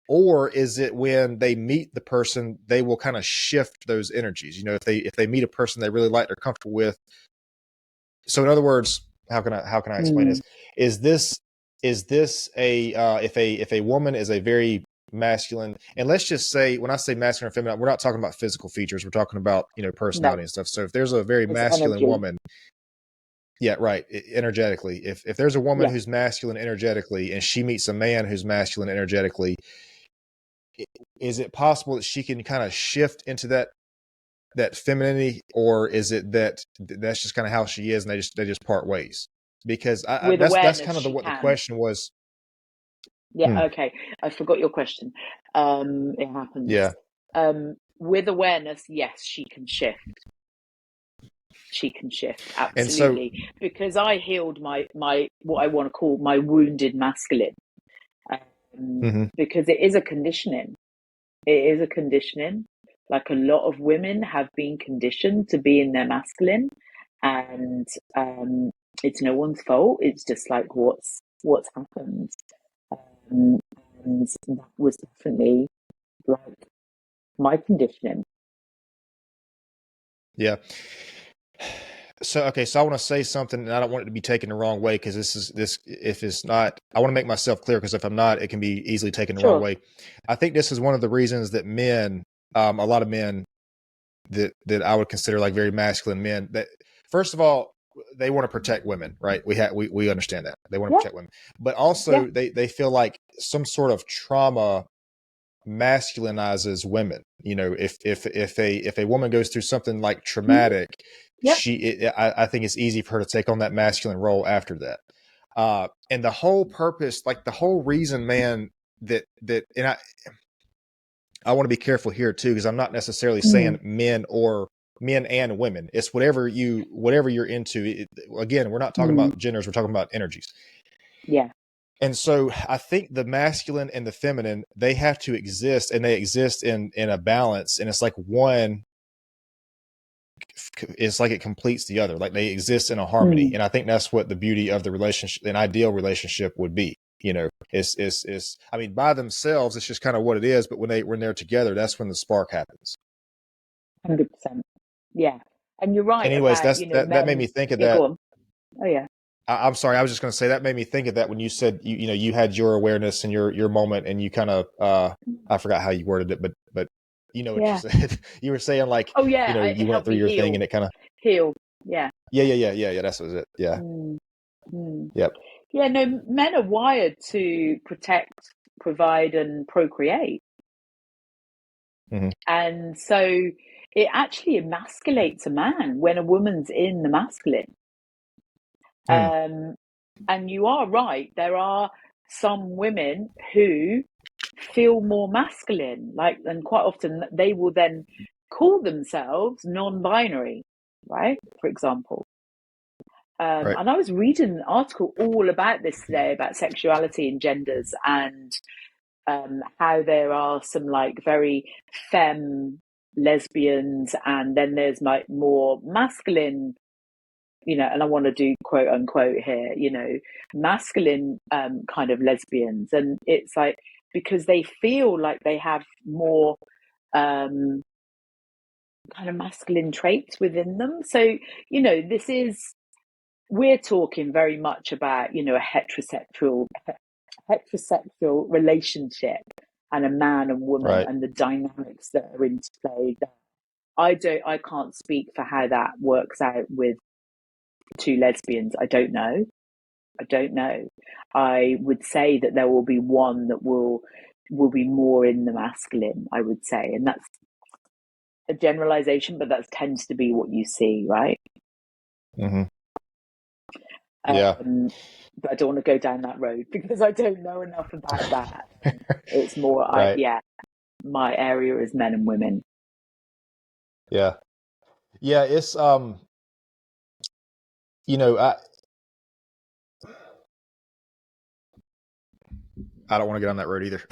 or is it when they meet the person, they will kind of shift those energies? You know, if they meet a person they really like, they're comfortable with. So in other words, how can I explain Mm, this? Is this a if a woman is a very masculine, and let's just say, when I say masculine or feminine, we're not talking about physical features, we're talking about, you know, no, personality and stuff. So if there's a very it's masculine energy. woman, yeah, right, energetically, if there's a woman Yeah. who's masculine energetically and she meets a man who's masculine energetically, is it possible that she can kind of shift into that femininity, or is it that that's just kind of how she is and they just part ways? Because With that's awareness, kind of she what the can. question was. Yeah. Okay. I forgot your question. It happens. Yeah. With awareness, yes, she can shift. She can shift, And so, absolutely. Because I healed my what I want to call my wounded masculine. mhm. Because it is a conditioning. It is a conditioning. Like a lot of women have been conditioned to be in their masculine, and it's no one's fault. It's just like what's happened, um, and that was definitely like my conditioning. Yeah. So okay, so I want to say something, and I don't want it to be taken the wrong way, because this if it's not, I want to make myself clear, because if I'm not, it can be easily taken the wrong Sure. way. I think this is one of the reasons that men, a lot of men that I would consider like very masculine men, that first of all, they want to protect women, right? We understand that they want to Yeah. protect women, but Yeah. also they feel like some sort of trauma masculinizes women. You know, if a woman goes through something like Mhm. traumatic, Yep. I think it's easy for her to take on that masculine role after that. And the whole purpose, like the whole reason, man, and I want to be careful here too, because I'm not necessarily saying Mm. men and women. It's whatever you're into. Again, we're not talking Mm. about genders, we're talking about energies. Yeah. And so I think the masculine and the feminine, they have to exist, and they exist in a balance. And it's like one, it's like it completes the other. Like they exist in a harmony. Mm. And I think that's what the beauty of the relationship, an ideal relationship, would be. You know, it's I mean, by themselves, it's just kind of what it is. But when they're together, that's when the spark happens. 100%. Yeah. And you're right Anyways, about, that made me men. think of Yeah, go that. on. Oh, yeah. I'm sorry. I was just going to say that made me think of that when you said you know you had your awareness and your moment, and you kind of I forgot how you worded it, but you know what you Yeah. said. You were saying like, Oh, you yeah. know, It you went helped through me your thing, heal. and it kind of Heal. Yeah. yeah. That was it. Yeah. Mm. Mm. Yep. Yeah, no, men are wired to protect, provide, and procreate. And so it actually emasculates a man when a woman's in the masculine. And you are right. There are some women who feel more masculine, and quite often they will then call themselves non-binary, right? For example. Right. And I was reading an article all about this today, about sexuality and genders, and how there are some very femme lesbians, and then there's more masculine, and I want to do quote unquote here, masculine kind of lesbians. And it's because they feel like they have more kind of masculine traits within them. So, we're talking very much about, a heterosexual relationship and a man and woman, Right. and the dynamics that are into play there. I can't speak for how that works out with two lesbians. I don't know. I would say that there will be one that will be more in the masculine, I would say. And that's a generalization, but that tends to be what you see, right? Mm-hmm. Yeah. But I don't want to go down that road because I don't know enough about that. It's more, Right. my area is men and women. Yeah. Yeah. It's, I don't want to get on that road either.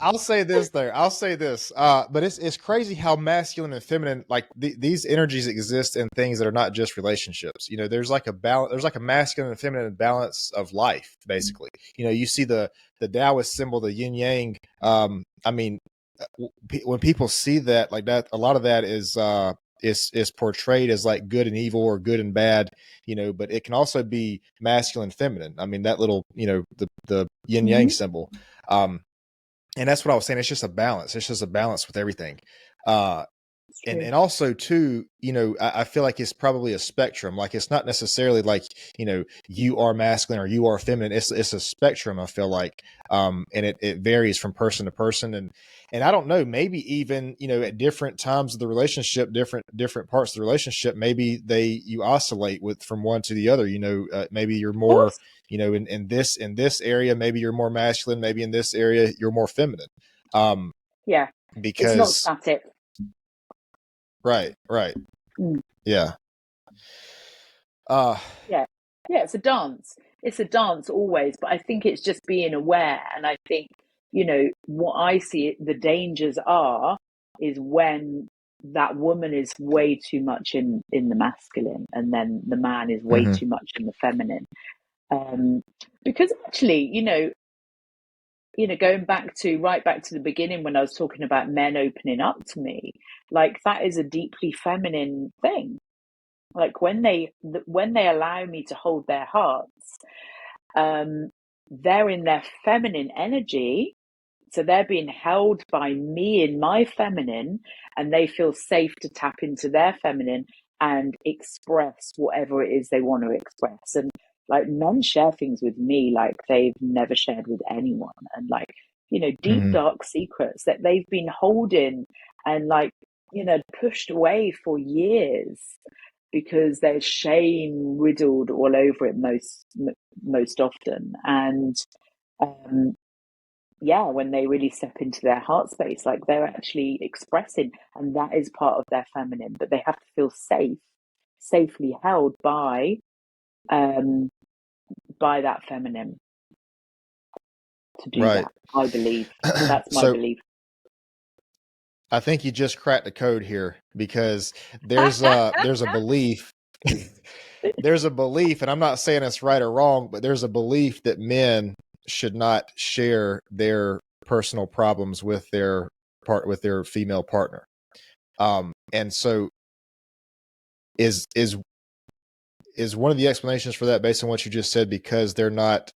I'll say this there. I'll say this. But it's crazy how masculine and feminine, these energies exist in things that are not just relationships. There's like a balance. There's like a masculine and feminine balance of life, basically. You see the Taoist symbol, the yin yang. When people see that like that, a lot of that is portrayed as like good and evil or good and bad, but it can also be masculine, feminine. I mean, that little, the yin yang symbol. And that's what I was saying. It's just a balance. It's just a balance with everything. And also too, I feel like it's probably a spectrum. Like it's not necessarily like, you are masculine or you are feminine. It's a spectrum, I feel like. And it varies from person to person. And I don't know, maybe even, at different times of the relationship, different parts of the relationship, maybe you oscillate from one to the other. Maybe you're more, in this area, maybe you're more masculine, maybe in this area you're more feminine. Yeah. Because it's not static. Right. Yeah. Yeah, it's a dance. It's a dance always, but I think it's just being aware. And I think, what I see the dangers are is when that woman is way too much in the masculine, and then the man is way too much in the feminine. Because actually, going right back to the beginning when I was talking about men opening up to me, that is a deeply feminine thing. Like when they allow me to hold their hearts, they're in their feminine energy, so they're being held by me in my feminine, and they feel safe to tap into their feminine and express whatever it is they want to express. And men share things with me like they've never shared with anyone, and deep dark secrets that they've been holding and pushed away for years because there's shame riddled all over it most often. And when they really step into their heart space, they're actually expressing, and that is part of their feminine, but they have to feel safely held by that feminine to do that. I believe that's my belief. I think you just cracked the code here, because there's a belief. There's a belief, and I'm not saying it's right or wrong, but there's a belief that men should not share their personal problems with their female partner. And so is one of the explanations for that, based on what you just said, because they're not,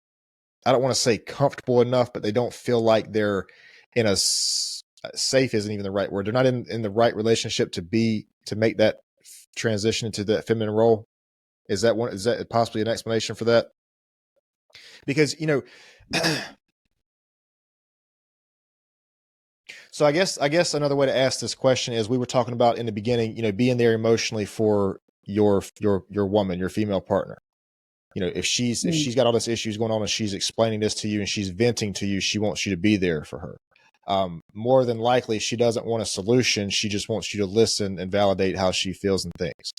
I don't want to say comfortable enough, but they don't feel like they're in a safe isn't even the right word. They're not in the right relationship to make that transition into that feminine role. Is that possibly an explanation for that? Because, So I guess another way to ask this question is, we were talking about in the beginning, being there emotionally for your woman, your female partner. If she's got all these issues going on and she's explaining this to you and she's venting to you, she wants you to be there for her. More than likely, she doesn't want a solution. She just wants you to listen and validate how she feels and thinks.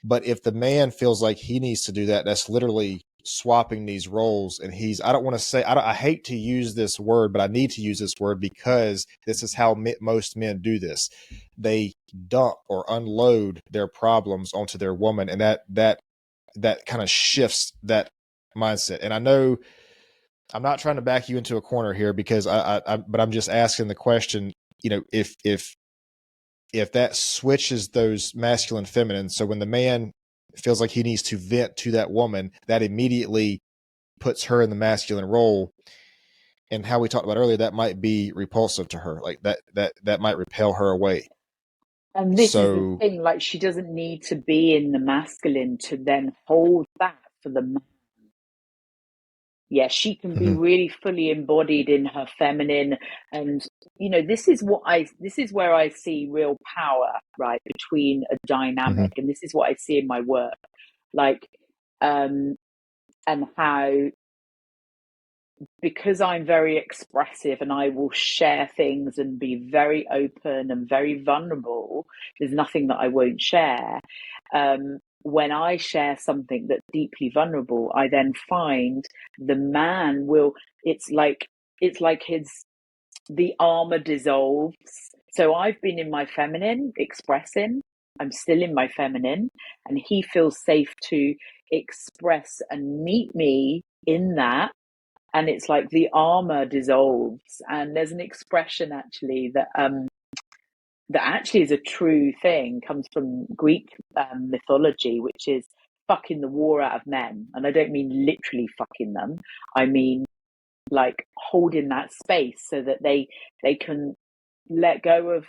But if the man feels like he needs to do that, that's literally swapping these roles. And I hate to use this word, but I need to use this word because this is how most men do this. They dump or unload their problems onto their woman, and that kind of shifts that mindset. And I know I'm not trying to back you into a corner here, because but I'm just asking the question, if that switches those masculine feminine. So when the man feels like he needs to vent to that woman, that immediately puts her in the masculine role. And how we talked about earlier, that might be repulsive to her. Like that might repel her away. And this is the thing, like, she doesn't need to be in the masculine to then hold that for the man. Yeah, she can be really fully embodied in her feminine. And, this is where I see real power, right, between a dynamic. And this is what I see in my work. Like, and how, because I'm very expressive and I will share things and be very open and very vulnerable, there's nothing that I won't share. When I share something that's deeply vulnerable, I then find the man will, it's like the armor dissolves. So I've been in my feminine, expressing, I'm still in my feminine, and he feels safe to express and meet me in that. And it's like the armor dissolves. And there's an expression actually that actually is a true thing, comes from Greek mythology, which is fucking the war out of men. And I don't mean literally fucking them. I mean like holding that space so that they can let go of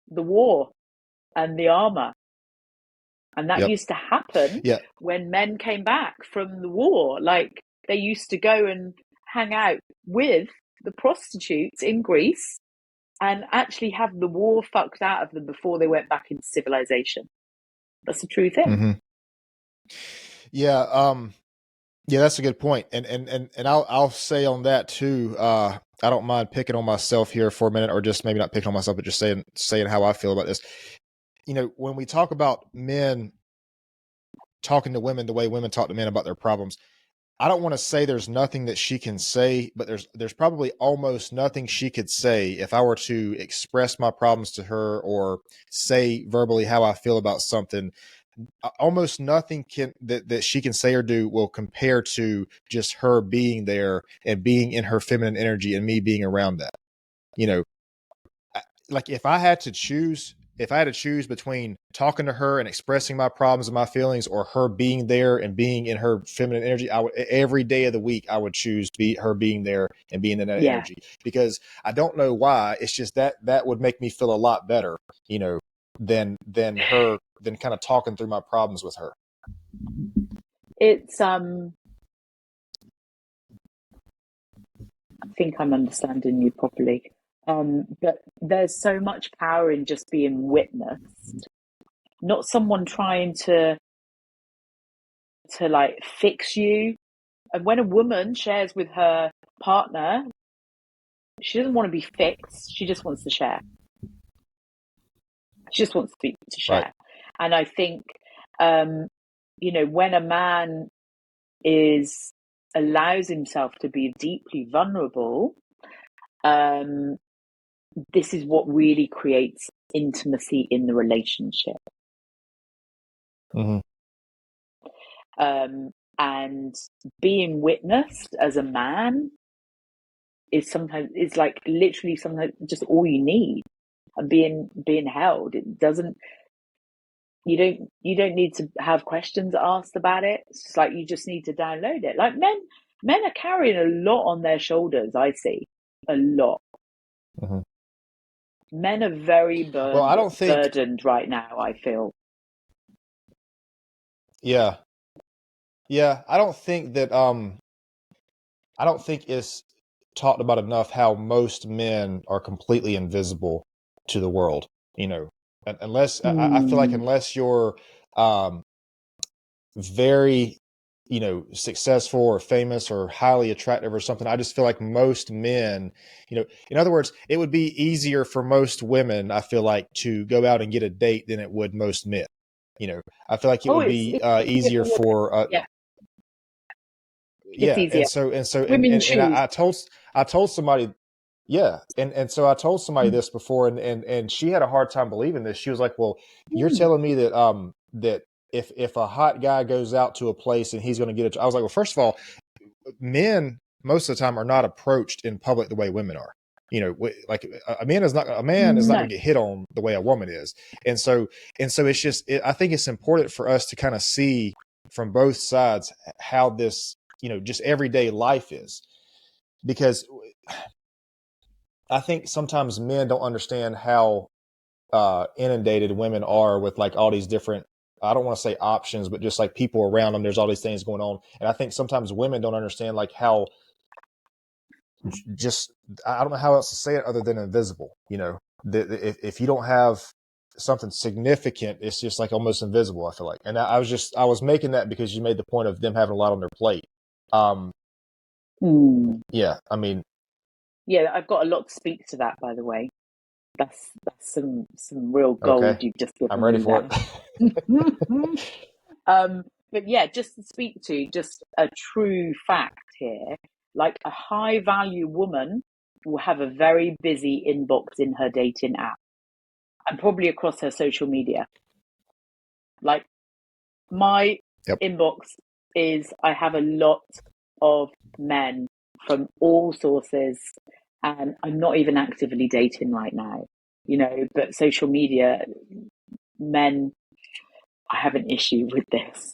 the war and the armor. And that used to happen when men came back from the war. Like, they used to go and hang out with the prostitutes in Greece and actually have the war fucked out of them before they went back into civilization. That's a true thing. Yeah, that's a good point. And I'll say on that too. I don't mind picking on myself here for a minute, or just maybe not picking on myself, but just saying how I feel about this. When we talk about men talking to women the way women talk to men about their problems, I don't want to say there's nothing that she can say, but there's probably almost nothing she could say if I were to express my problems to her or say verbally how I feel about something. Almost nothing that she can say or do will compare to just her being there and being in her feminine energy and me being around that. Like if I had to choose between talking to her and expressing my problems and my feelings, or her being there and being in her feminine energy, every day of the week I would choose her being there and being in that energy, because I don't know why. It's just that would make me feel a lot better, than kind of talking through my problems with her. It's I think I'm understanding you properly. But there's so much power in just being witnessed, not someone trying to like fix you. And when a woman shares with her partner, she doesn't want to be fixed. She just wants to share. She just wants to share. Right. And I think, when a man allows himself to be deeply vulnerable, this is what really creates intimacy in the relationship. And being witnessed as a man is like literally sometimes just all you need. And being held, it doesn't. You don't need to have questions asked about it. It's just like you just need to download it. Like men are carrying a lot on their shoulders. I see a lot. Men are very burdened right now, I feel. Yeah. I don't think that I don't think it's talked about enough how most men are completely invisible to the world, unless I feel like unless you're very, successful or famous or highly attractive or something. I just feel like most men, in other words, it would be easier for most women, I feel like, to go out and get a date than it would most men. I feel like it would be easier for, yeah, it's yeah. easier. And Women choose. I told somebody, yeah. And so I told somebody this before, and she had a hard time believing this. She was like, well, you're telling me that, that if a hot guy goes out to a place and he's going to get it, I was like, well, first of all, men most of the time are not approached in public the way women are. Like a man is not going to get hit on the way a woman is. And so it's just, I think it's important for us to kind of see from both sides how this, just everyday life is, because I think sometimes men don't understand how inundated women are with like all these different, I don't want to say options, but just like people around them. There's all these things going on. And I think sometimes women don't understand like how just, I don't know how else to say it other than invisible, if you don't have something significant, it's just like almost invisible, I feel like. And I was making that because you made the point of them having a lot on their plate. Yeah, I mean, yeah, I've got a lot to speak to that, by the way. That's some real gold okay. you've just given I'm ready me for it. But yeah, just to speak to just a true fact here, like a high value woman will have a very busy inbox in her dating app and probably across her social media. Like my inbox is, I have a lot of men from all sources, and I'm not even actively dating right now, but social media, men, I have an issue with this.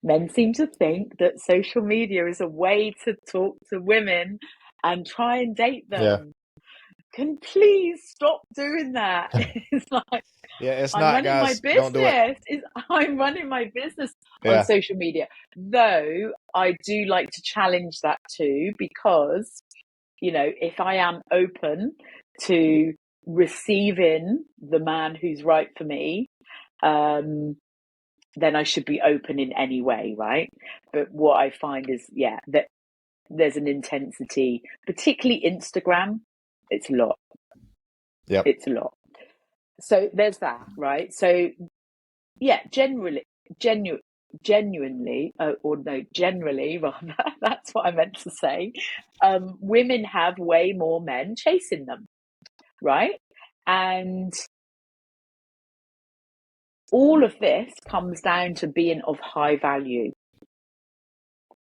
Men seem to think that social media is a way to talk to women and try and date them. Yeah. Can please stop doing that? It's like, yeah, it's I'm not, running guys. my Don't do it. business. I'm running my business Yeah. on social media. Though I do like to challenge that too, because, if I am open to receiving the man who's right for me, then I should be open in any way, right? But what I find is, that there's an intensity, particularly Instagram. It's a lot. Yep. It's a lot. So there's that, right? So yeah, generally, rather, that's what I meant to say. Women have way more men chasing them, right? And all of this comes down to being of high value.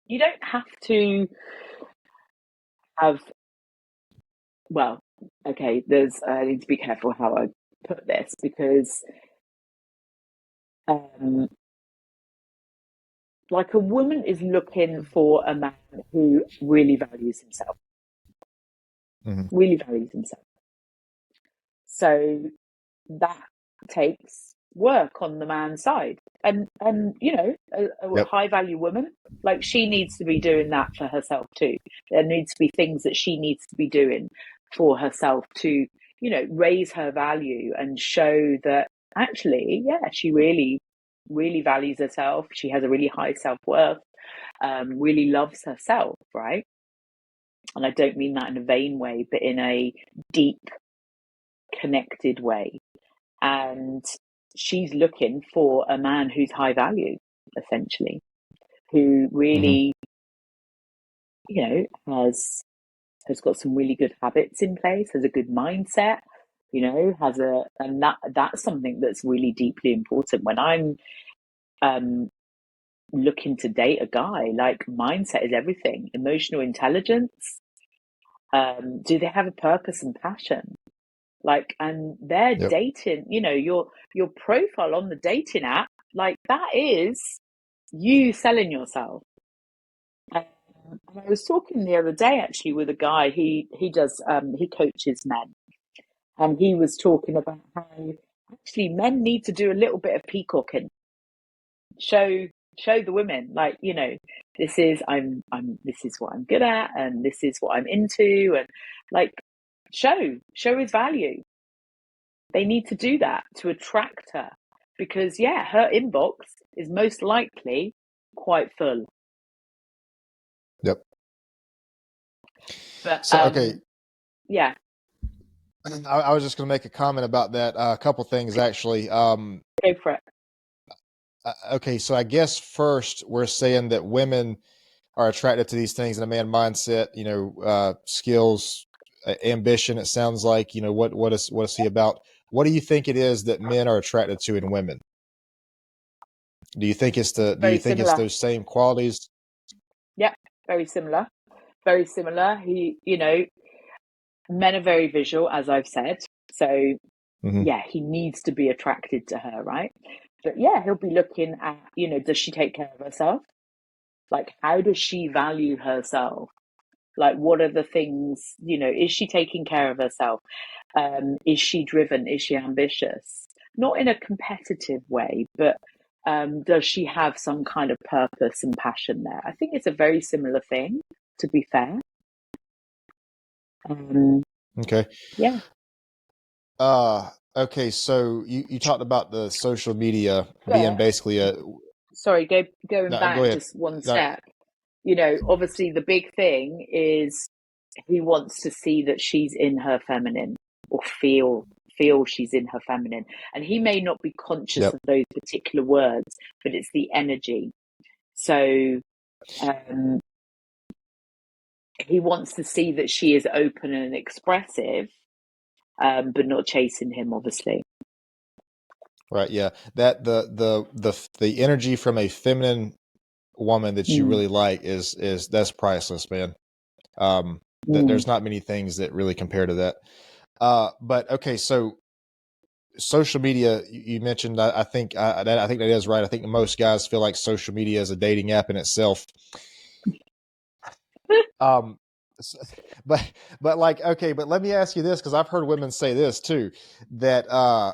You don't have to have, well, okay, I need to be careful how I put this, because like a woman is looking for a man who really values himself. Really values himself. So that takes work on the man's side. And a high value woman, like, she needs to be doing that for herself too. There needs to be things that she needs to be doing for herself to, raise her value and show that actually, she really, really values herself. She has a really high self-worth, really loves herself, right? And I don't mean that in a vain way, but in a deep, connected way. And she's looking for a man who's high value, essentially, who really, has got some really good habits in place, has a good mindset, and that's something that's really deeply important when I'm looking to date a guy. Like, mindset is everything. Emotional intelligence. Do they have a purpose and passion? Like, and they're dating, your profile on the dating app, like, that is you selling yourself. And I was talking the other day actually with a guy. He coaches men, and he was talking about how actually men need to do a little bit of peacocking, show the women, like, this is what I'm good at, and this is what I'm into, and like show his value. They need to do that to attract her, because her inbox is most likely quite full. Yep. But So okay, yeah, I was just going to make a comment about that. A couple things actually. go for it. Okay, so I guess first we're saying that women are attracted to these things in a man mindset. Skills, ambition. It sounds like what is he about? What do you think it is that men are attracted to in women? Do you think it's Very similar. those same qualities? Yeah, very similar. Very similar. Men are very visual, as I've said. So he needs to be attracted to her, right? But he'll be looking at, does she take care of herself? Like, how does she value herself? Like, what are the things, is she taking care of herself? Is she driven? Is she ambitious? Not in a competitive way, but does she have some kind of purpose and passion there? I think it's a very similar thing, to be fair. Okay. Yeah. Okay, so you talked about the social media being basically a... Sorry, going No, back go ahead. just one No. step. Obviously the big thing is he wants to see that she's in her feminine, or feel she's in her feminine. And he may not be conscious of those particular words, but it's the energy. So he wants to see that she is open and expressive, but not chasing him, obviously. Right. Yeah. That the energy from a feminine woman that you really like is that's priceless, man. There's not many things that really compare to that. But okay, so social media, you mentioned, I think that is right. I think most guys feel like social media is a dating app in itself. But like, okay, but let me ask you this, because I've heard women say this too, that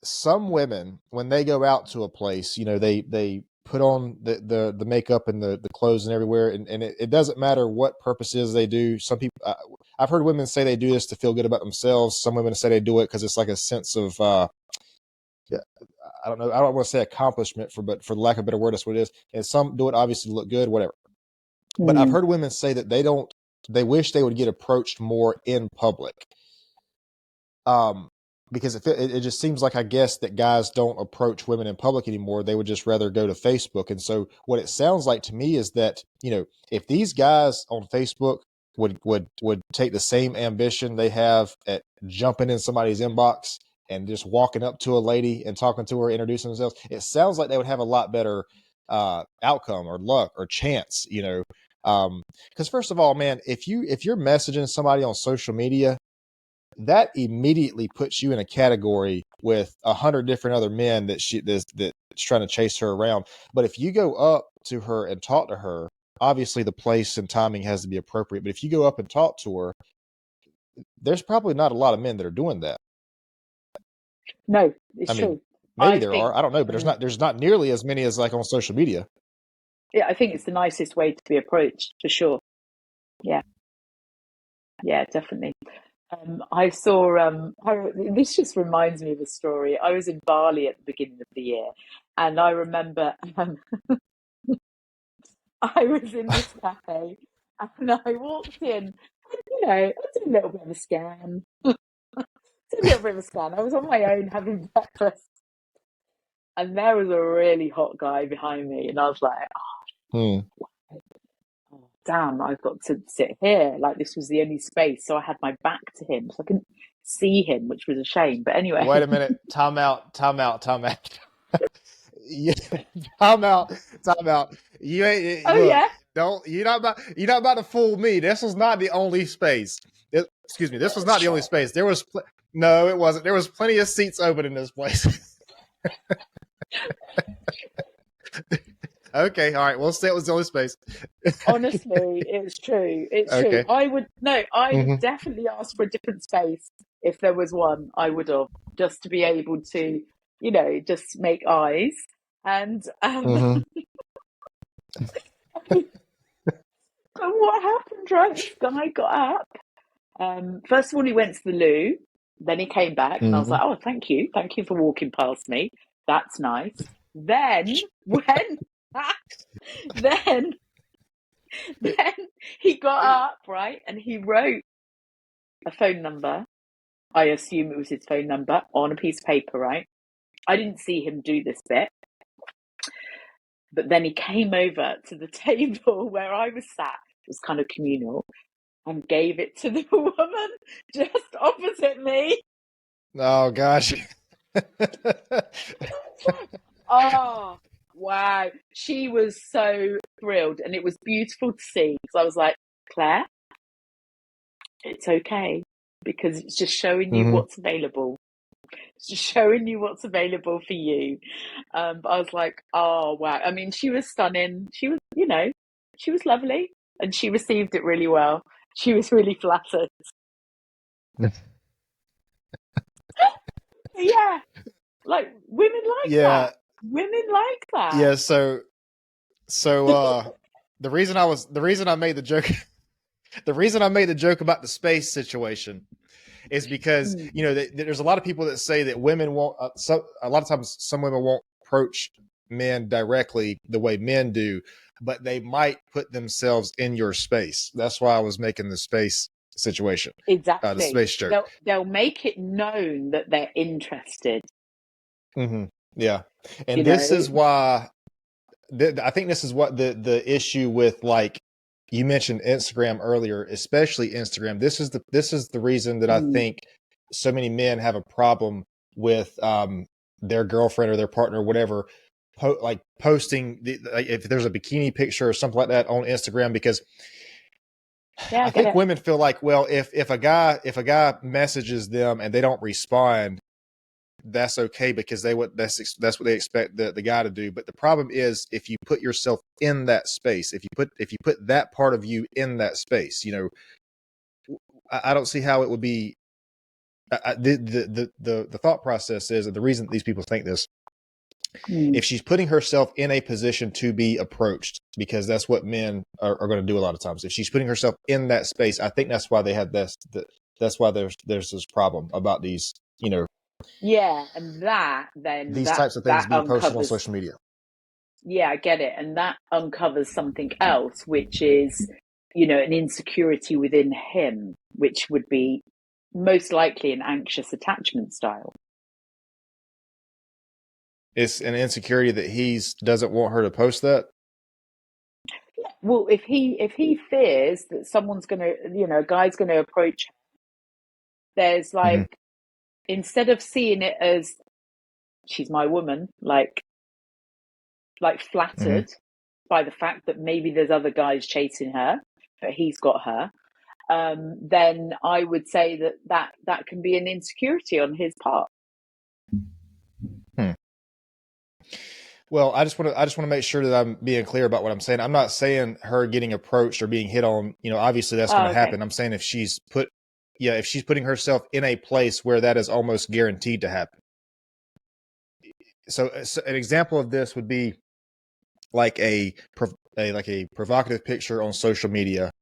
some women, when they go out to a place, they put on the makeup and the clothes and everywhere, and it doesn't matter what purposes they do. Some people, I've heard women say they do this to feel good about themselves. Some women say they do it because it's like a sense of I don't know, I don't want to say accomplishment, but for lack of a better word, that's what it is. And some do it obviously to look good, whatever. But I've heard women say that they wish they would get approached more in public. Because it just seems like, I guess, that guys don't approach women in public anymore. They would just rather go to Facebook. And so what it sounds like to me is that, if these guys on Facebook would take the same ambition they have at jumping in somebody's inbox and just walking up to a lady and talking to her, introducing themselves, it sounds like they would have a lot better outcome or luck or chance, because first of all, man, if you're messaging somebody on social media, that immediately puts you in a category with 100 different other men that's trying to chase her around. But if you go up to her and talk to her, obviously the place and timing has to be appropriate. But if you go up and talk to her, there's probably not a lot of men that are doing that. No, it's true. Maybe there are. I don't know, but there's not nearly as many as like on social media. Yeah, I think it's the nicest way to be approached, for sure. Yeah. Yeah, definitely. I saw, this just reminds me of a story. I was in Bali at the beginning of the year, and I remember I was in this cafe, and I walked in, and, I did a little bit of a scan. I was on my own having breakfast, and there was a really hot guy behind me, and I was like, oh, damn, I've got to sit here. Like, this was the only space, so I had my back to him, so I couldn't see him, which was a shame. But anyway. Wait a minute. Time out. Yeah, time out. You ain't. Oh, look, yeah. You're not about to fool me. This was not the only space. Excuse me. This was not the only space. There was no, it wasn't. There was plenty of seats open in this place. Okay, all right. We'll say it was the only space. Honestly, it's true. It's true. I would definitely ask for a different space if there was one. I would have, just to be able to, just make eyes. And And what happened, right? This guy got up. First of all, he went to the loo. Then he came back, and I was like, "Oh, thank you for walking past me. That's nice." Then when then then he got up, right, and he wrote a phone number. I assume it was his phone number on a piece of paper, right? I didn't see him do this bit, but then he came over to the table where I was sat. It was kind of communal, and gave it to the woman just opposite me. Oh gosh. Oh, wow. She was so thrilled, and it was beautiful to see, because I was like, Claire, it's okay, because it's just showing you what's available. It's just showing you what's available for you. But I was like, oh, wow. I mean, she was stunning. She was, she was lovely, and she received it really well. She was really flattered. Yeah. Like, women like that. Women like that. Yeah. So the reason I made the joke, the reason I made the joke about the space situation is because, there's a lot of people that say that women won't, a lot of times some women won't approach men directly the way men do, but they might put themselves in your space. That's why I was making the space situation. Exactly. The space joke. They'll make it known that they're interested. Yeah. And this is why I think this is what the issue with, like you mentioned Instagram earlier, especially Instagram. This is the reason that I think so many men have a problem with their girlfriend or their partner or whatever, posting if there's a bikini picture or something like that on Instagram, because I think women feel like, well, if a guy messages them and they don't respond, that's okay, because that's what they expect the guy to do. But the problem is, if you put yourself in that space, if you put that part of you in that space, I don't see how it would be. The thought process is, and the reason these people think this, if she's putting herself in a position to be approached, because that's what men are going to do a lot of times. If she's putting herself in that space, I think that's why they have this. That's why there's this problem about these, Yeah, and these types of things being posted on social media. Yeah, I get it. And that uncovers something else, which is, an insecurity within him, which would be most likely an anxious attachment style. It's an insecurity that he doesn't want her to post that. Well, if he fears that someone's going to, a guy's going to approach her, there's like, instead of seeing it as she's my woman, like flattered by the fact that maybe there's other guys chasing her, but he's got her, then I would say that can be an insecurity on his part. Well, I just want to make sure that I'm being clear about what I'm saying. I'm not saying her getting approached or being hit on, obviously that's going to happen. I'm saying if she's putting herself in a place where that is almost guaranteed to happen. So an example of this would be like a provocative picture on social media,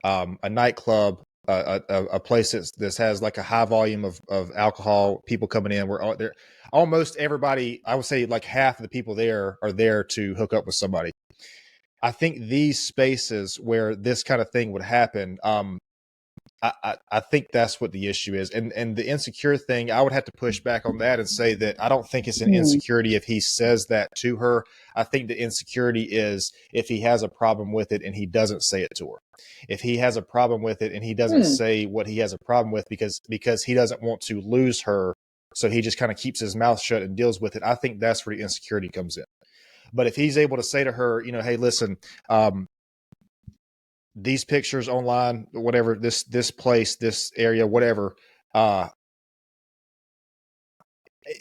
a nightclub, a place that has like a high volume of alcohol, people coming in. Where they're almost everybody, I would say like half of the people there are there to hook up with somebody. I think these spaces where this kind of thing would happen, I think that's what the issue is. And the insecure thing, I would have to push back on that and say that I don't think it's an insecurity if he says that to her. I think the insecurity is if he has a problem with it and he doesn't say it to her. If he has a problem with it and he doesn't say what he has a problem with because he doesn't want to lose her, so he just kind of keeps his mouth shut and deals with it, I think that's where the insecurity comes in. But if he's able to say to her, hey, listen, these pictures online, whatever, this place, this area, whatever,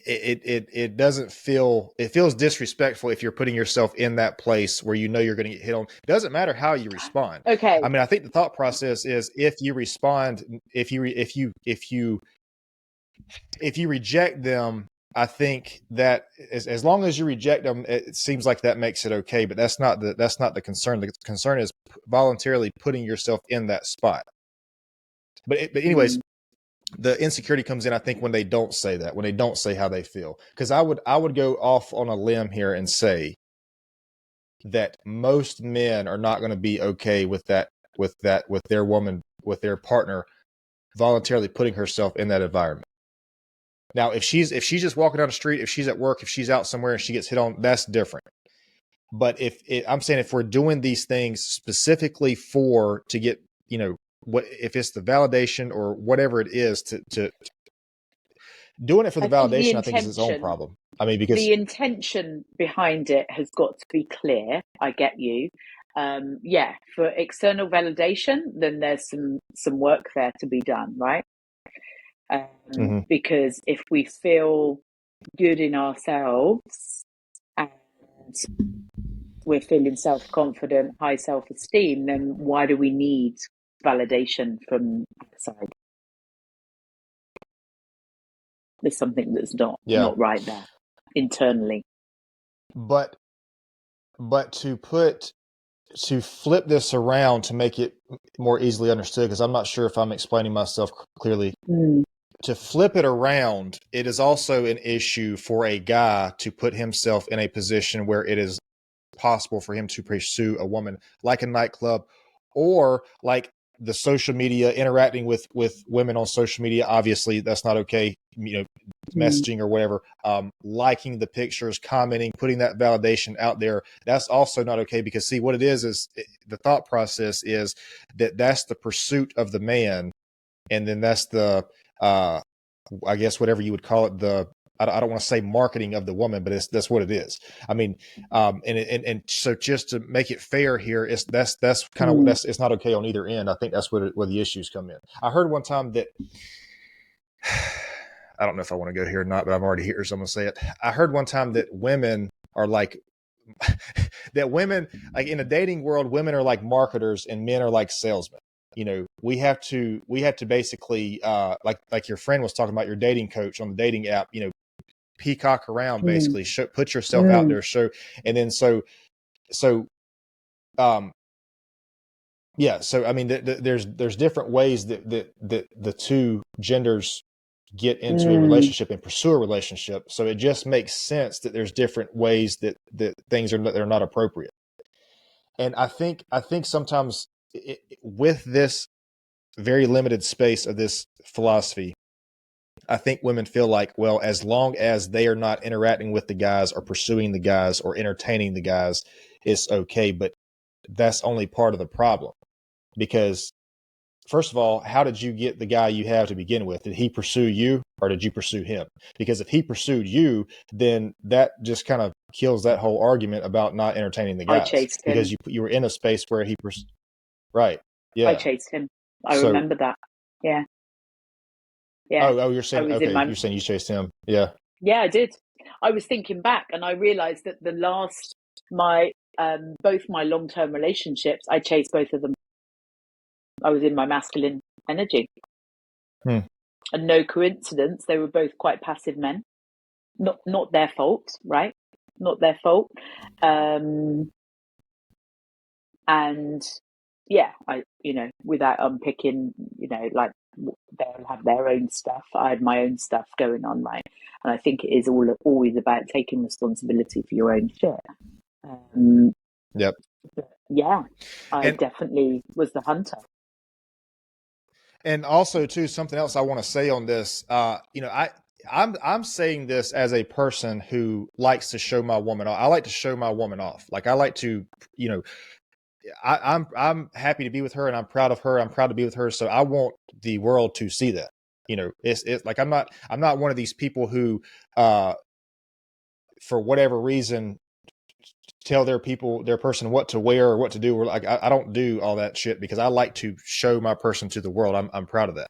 it doesn't feel, it feels disrespectful if you're putting yourself in that place where you're going to get hit on. It doesn't matter how you respond. Okay. I mean, I think the thought process is if you respond, if you reject them, I think that as long as you reject them, it seems like that makes it okay. But that's not the concern. The concern is voluntarily putting yourself in that spot. But anyways, the insecurity comes in, I think, when they don't say that, when they don't say how they feel. Because I would go off on a limb here and say that most men are not going to be okay with their woman, with their partner voluntarily putting herself in that environment. Now, if she's just walking down the street, if she's at work, if she's out somewhere and she gets hit on, that's different. But I'm saying if we're doing these things specifically to get, what if it's the validation or whatever it is to doing it for the validation, I think is its own problem. I mean, because the intention behind it has got to be clear. I get you. For external validation, then there's some work there to be done, right? Because if we feel good in ourselves and we're feeling self-confident, high self-esteem, then why do we need validation from outside? There's something that's not right there internally. But to flip this around to make it more easily understood, because I'm not sure if I'm explaining myself clearly. To flip it around, it is also an issue for a guy to put himself in a position where it is possible for him to pursue a woman, like a nightclub, or like the social media, interacting with women on social media. Obviously that's not okay, messaging or whatever, liking the pictures, commenting, putting that validation out there. That's also not okay, because see, what it is the thought process is that's the pursuit of the man. And then that's the, I guess whatever you would call it, I don't want to say marketing of the woman, but that's what it is. I mean, and so just to make it fair here, that's kind of, it's not okay on either end. I think that's where the issues come in. I heard one time that, I don't know if I want to go here or not, but I'm already here, so I'm going to say it. I heard one time that women are like, that women, like in the dating world, women are like marketers and men are like salesmen. We have to basically, like your friend was talking about, your dating coach on the dating app, peacock around, basically put yourself out there, so I mean, there's different ways that the two genders get into a relationship and pursue a relationship. So it just makes sense that there's different ways that things they're not appropriate. And I think sometimes with this very limited space of this philosophy, I think women feel like, well, as long as they are not interacting with the guys or pursuing the guys or entertaining the guys, it's okay. But that's only part of the problem, because first of all, how did you get the guy you have to begin with? Did he pursue you or did you pursue him? Because if he pursued you, then that just kind of kills that whole argument about not entertaining the guys. I chased him. Because you were in a space where he right. Yeah. I chased him. I remember that. Yeah. Yeah. Oh, you're saying, okay, you're saying you chased him. Yeah. Yeah, I did. I was thinking back and I realized that both my long-term relationships, I chased both of them. I was in my masculine energy. And no coincidence, they were both quite passive men. Not their fault, right? Not their fault. And yeah, without unpicking, like they'll have their own stuff. I had my own stuff going on, right? And I think it is always about taking responsibility for your own shit. Yep. Yeah, I definitely was the hunter. And also, too, something else I want to say on this, I'm saying this as a person who likes to show my woman off. I like to show my woman off. Like I like to, I'm happy to be with her and I'm proud of her. I'm proud to be with her. So I want the world to see that. It's like I'm not one of these people who, for whatever reason, tell their person what to wear or what to do. Or like I don't do all that shit, because I like to show my person to the world. I'm proud of that.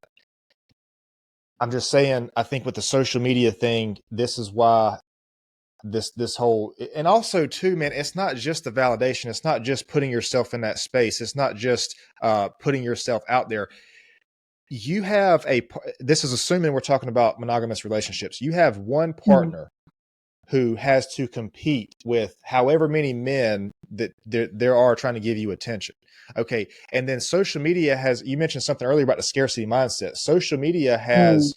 I'm just saying, I think with the social media thing, this is why this whole, and also too, man, it's not just the validation. It's not just putting yourself in that space. It's not just putting yourself out there. you have this is assuming we're talking about monogamous relationships. You have one partner who has to compete with however many men that there are trying to give you attention. Okay. And then social media you mentioned something earlier about the scarcity mindset. Social media has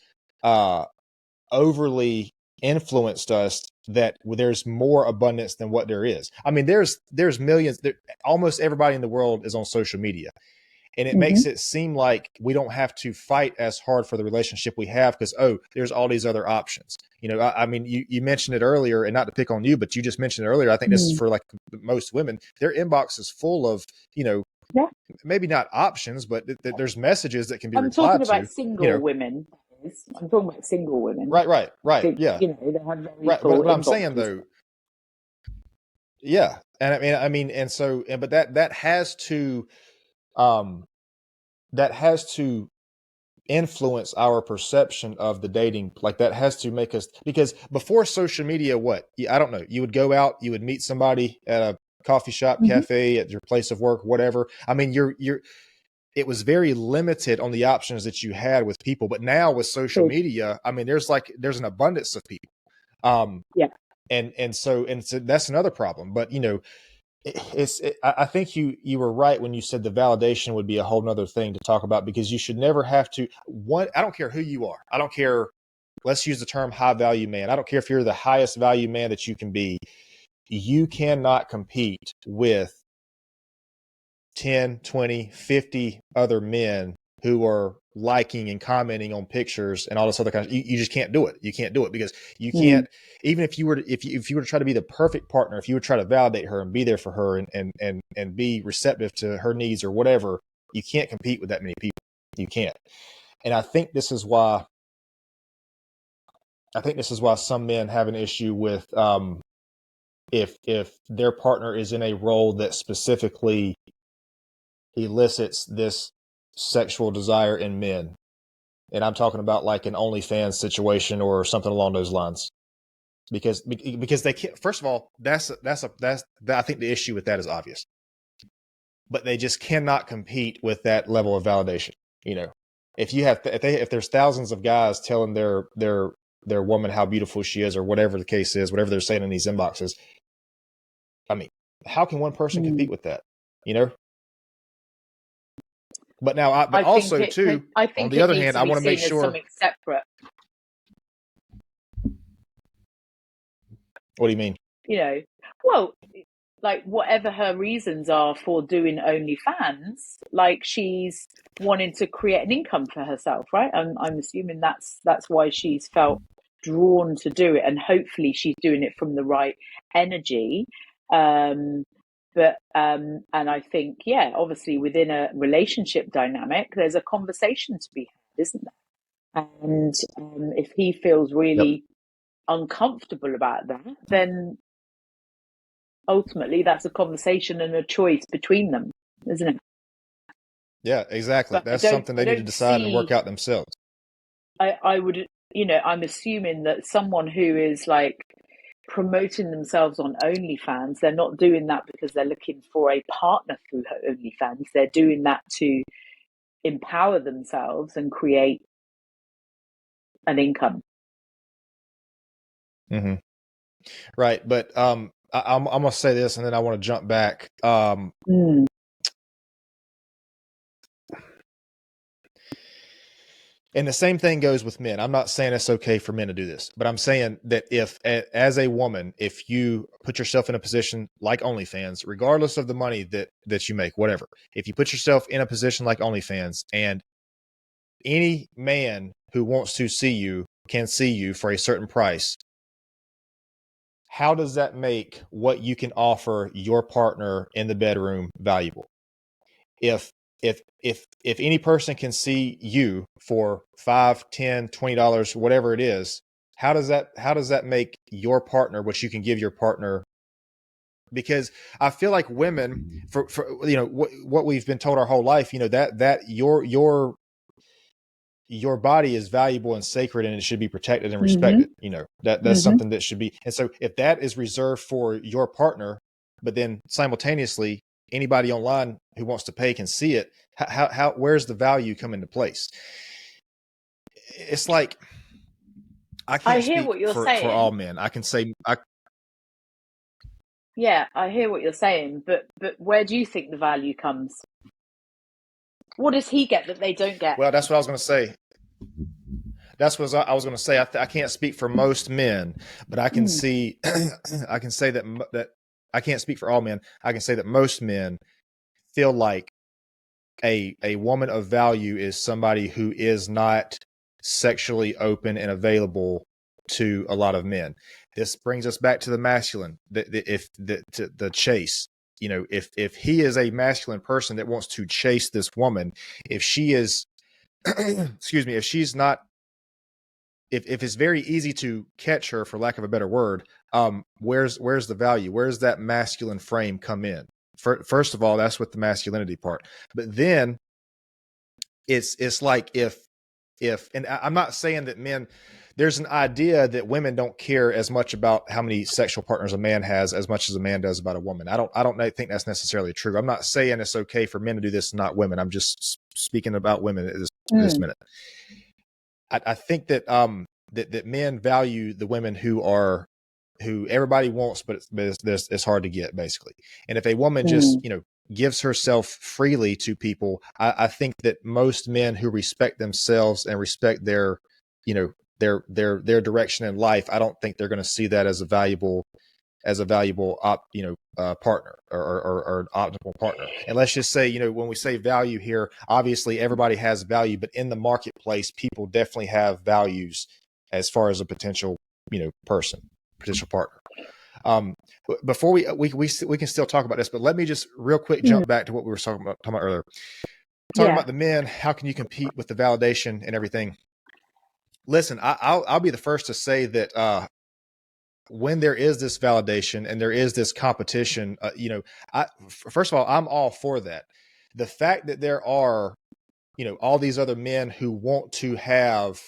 overly influenced us that there's more abundance than what there is. I mean, there's millions, almost everybody in the world is on social media. And it makes it seem like we don't have to fight as hard for the relationship we have because, there's all these other options. I mean, you mentioned it earlier, and not to pick on you, but you just mentioned it earlier. I think this is for like most women. Their inbox is full of, maybe not options, but there's messages that can be replied to. I'm talking about single women. I'm talking about single women. Right. They, yeah. They have very full but I'm saying though, yeah. And but that has to, influence our perception of the dating. Like that has to make us, because before social media, I don't know, you would go out, you would meet somebody at a coffee shop, cafe, at your place of work, whatever. I mean, it was very limited on the options that you had with people. But now with social media, I mean, there's an abundance of people. And so that's another problem. But I think you were right when you said the validation would be a whole nother thing to talk about, because you should never have to I don't care who you are. I don't care. Let's use the term high value man. I don't care if you're the highest value man that you can be. You cannot compete with 10, 20, 50 other men who are liking and commenting on pictures and all this other kind of, you just can't do it. You can't do it because you can't, even if you were to try to be the perfect partner, if you would try to validate her and be there for her and be receptive to her needs or whatever, you can't compete with that many people. You can't. And I think this is why some men have an issue with, if their partner is in a role that specifically elicits this sexual desire in men. And I'm talking about like an OnlyFans situation or something along those lines. Because they can't, first of all, I think the issue with that is obvious. But they just cannot compete with that level of validation. If there's thousands of guys telling their woman how beautiful she is or whatever the case is, whatever they're saying in these inboxes, I mean, how can one person compete with that? But now, on the other hand, I want to make sure. Something separate. What do you mean? Well, like whatever her reasons are for doing OnlyFans, like she's wanting to create an income for herself, right? I'm assuming that's why she's felt drawn to do it, and hopefully she's doing it from the right energy. But and I think, obviously within a relationship dynamic, there's a conversation to be had, isn't there? And if he feels really uncomfortable about that, then ultimately that's a conversation and a choice between them, isn't it? Yeah, exactly. But that's something they need to decide and work out themselves. I would, I'm assuming that someone who is like promoting themselves on OnlyFans, they're not doing that because they're looking for a partner through her OnlyFans. They're doing that to empower themselves and create an income. Mm-hmm. Right. But I'm going to say this and then I want to jump back. And the same thing goes with men. I'm not saying it's okay for men to do this, but I'm saying that as a woman, if you put yourself in a position like OnlyFans, regardless of the money that you make, whatever, if you put yourself in a position like OnlyFans and any man who wants to see you can see you for a certain price, how does that make what you can offer your partner in the bedroom valuable? If any person can see you for $5, $10, $20, whatever it is, how does that make your partner what you can give your partner? Because I feel like women, for what we've been told our whole life, that your body is valuable and sacred and it should be protected and respected. That's something that should be. And so if that is reserved for your partner, but then simultaneously anybody online who wants to pay can see it, How where's the value come into place? It's like, I I can't hear speak what you're for all saying. men. I can say, Yeah, I hear what you're saying, but where do you think the value comes? What does he get that they don't get? well, that's what I was going to say. That's what I was going to say. I can't speak for most men, but I can Mm, see, I can say that I can't speak for all men. I can say that most men feel like a woman of value is somebody who is not sexually open and available to a lot of men. This brings us back to the masculine, the chase. You know, if he is a masculine person that wants to chase this woman, if she is, excuse me, if she's not, if it's very easy to catch her, for lack of a better word, where's the value? Where's that masculine frame come in? First of all, that's with the masculinity part, but then it's like if and I'm not saying that men, there's an idea that women don't care as much about how many sexual partners a man has as much as a man does about a woman. I don't think that's necessarily true. I'm not saying it's okay for men to do this, not women. I'm just speaking about women at this mm, minute. I think that that men value the women who everybody wants, but it's hard to get, basically. And if a woman just, mm. gives herself freely to people, I think that most men who respect themselves and respect their, their direction in life, I don't think they're going to see that as a valuable partner, or an optimal partner. And let's just say, when we say value here, obviously everybody has value, but in the marketplace, people definitely have values as far as a potential, potential partner. Um, Before we can still talk about this, but let me just real quick Mm. jump back to what we were talking about earlier. Talking Yeah, about the men, how can you compete with the validation and everything? Listen, I'll be the first to say that when there is this validation and there is this competition, first of all, I'm all for that. The fact that there are, all these other men who want to have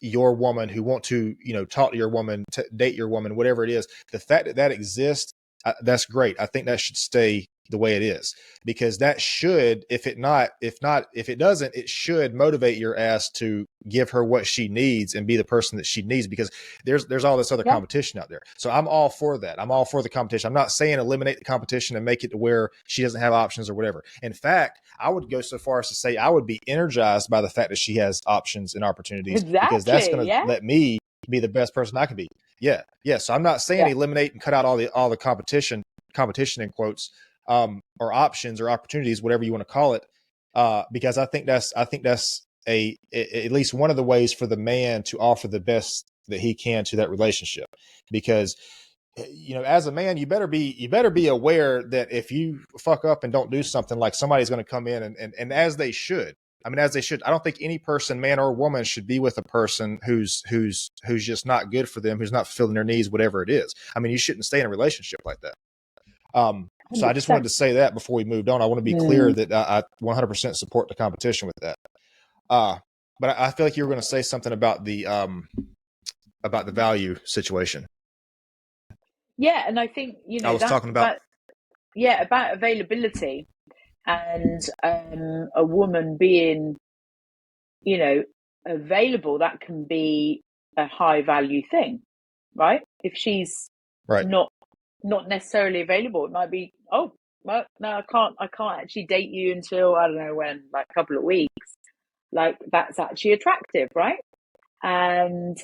your woman, who want to, talk to your woman, date your woman, whatever it is, the fact that that exists, that's great. I think that should stay the way it is, because that should, if it doesn't, it should motivate your ass to give her what she needs and be the person that she needs, because there's all this other yeah, competition out there. So I'm all for that. I'm all for the competition. I'm not saying eliminate the competition and make it to where she doesn't have options or whatever. In fact, I would go so far as to say I would be energized by the fact that she has options and opportunities, because that's exactly. going to Yeah, let me be the best person I can be. Yeah. Yeah. So I'm not saying yeah, eliminate and cut out all the competition in quotes, or options or opportunities, whatever you want to call it. Because I think that's at least one of the ways for the man to offer the best that he can to that relationship. Because, as a man, you better be aware that if you fuck up and don't do something, like, somebody's going to come in and as they should. I mean, as they should. I don't think any person, man or woman, should be with a person who's just not good for them, who's not fulfilling their needs, whatever it is. I mean, you shouldn't stay in a relationship like that. So I just wanted 100%. to say that before we moved on. I want to be clear Mm. that I 100% support the competition with that. Uh, but I feel like you were going to say something about the value situation. Yeah, and I think, I was that talking about about, yeah, about availability, and a woman being, you know, available, that can be a high value thing, right? If she's right. not necessarily available, it might be, oh, well, no, I can't actually date you until, I don't know when, like a couple of weeks. Like, that's actually attractive, right? And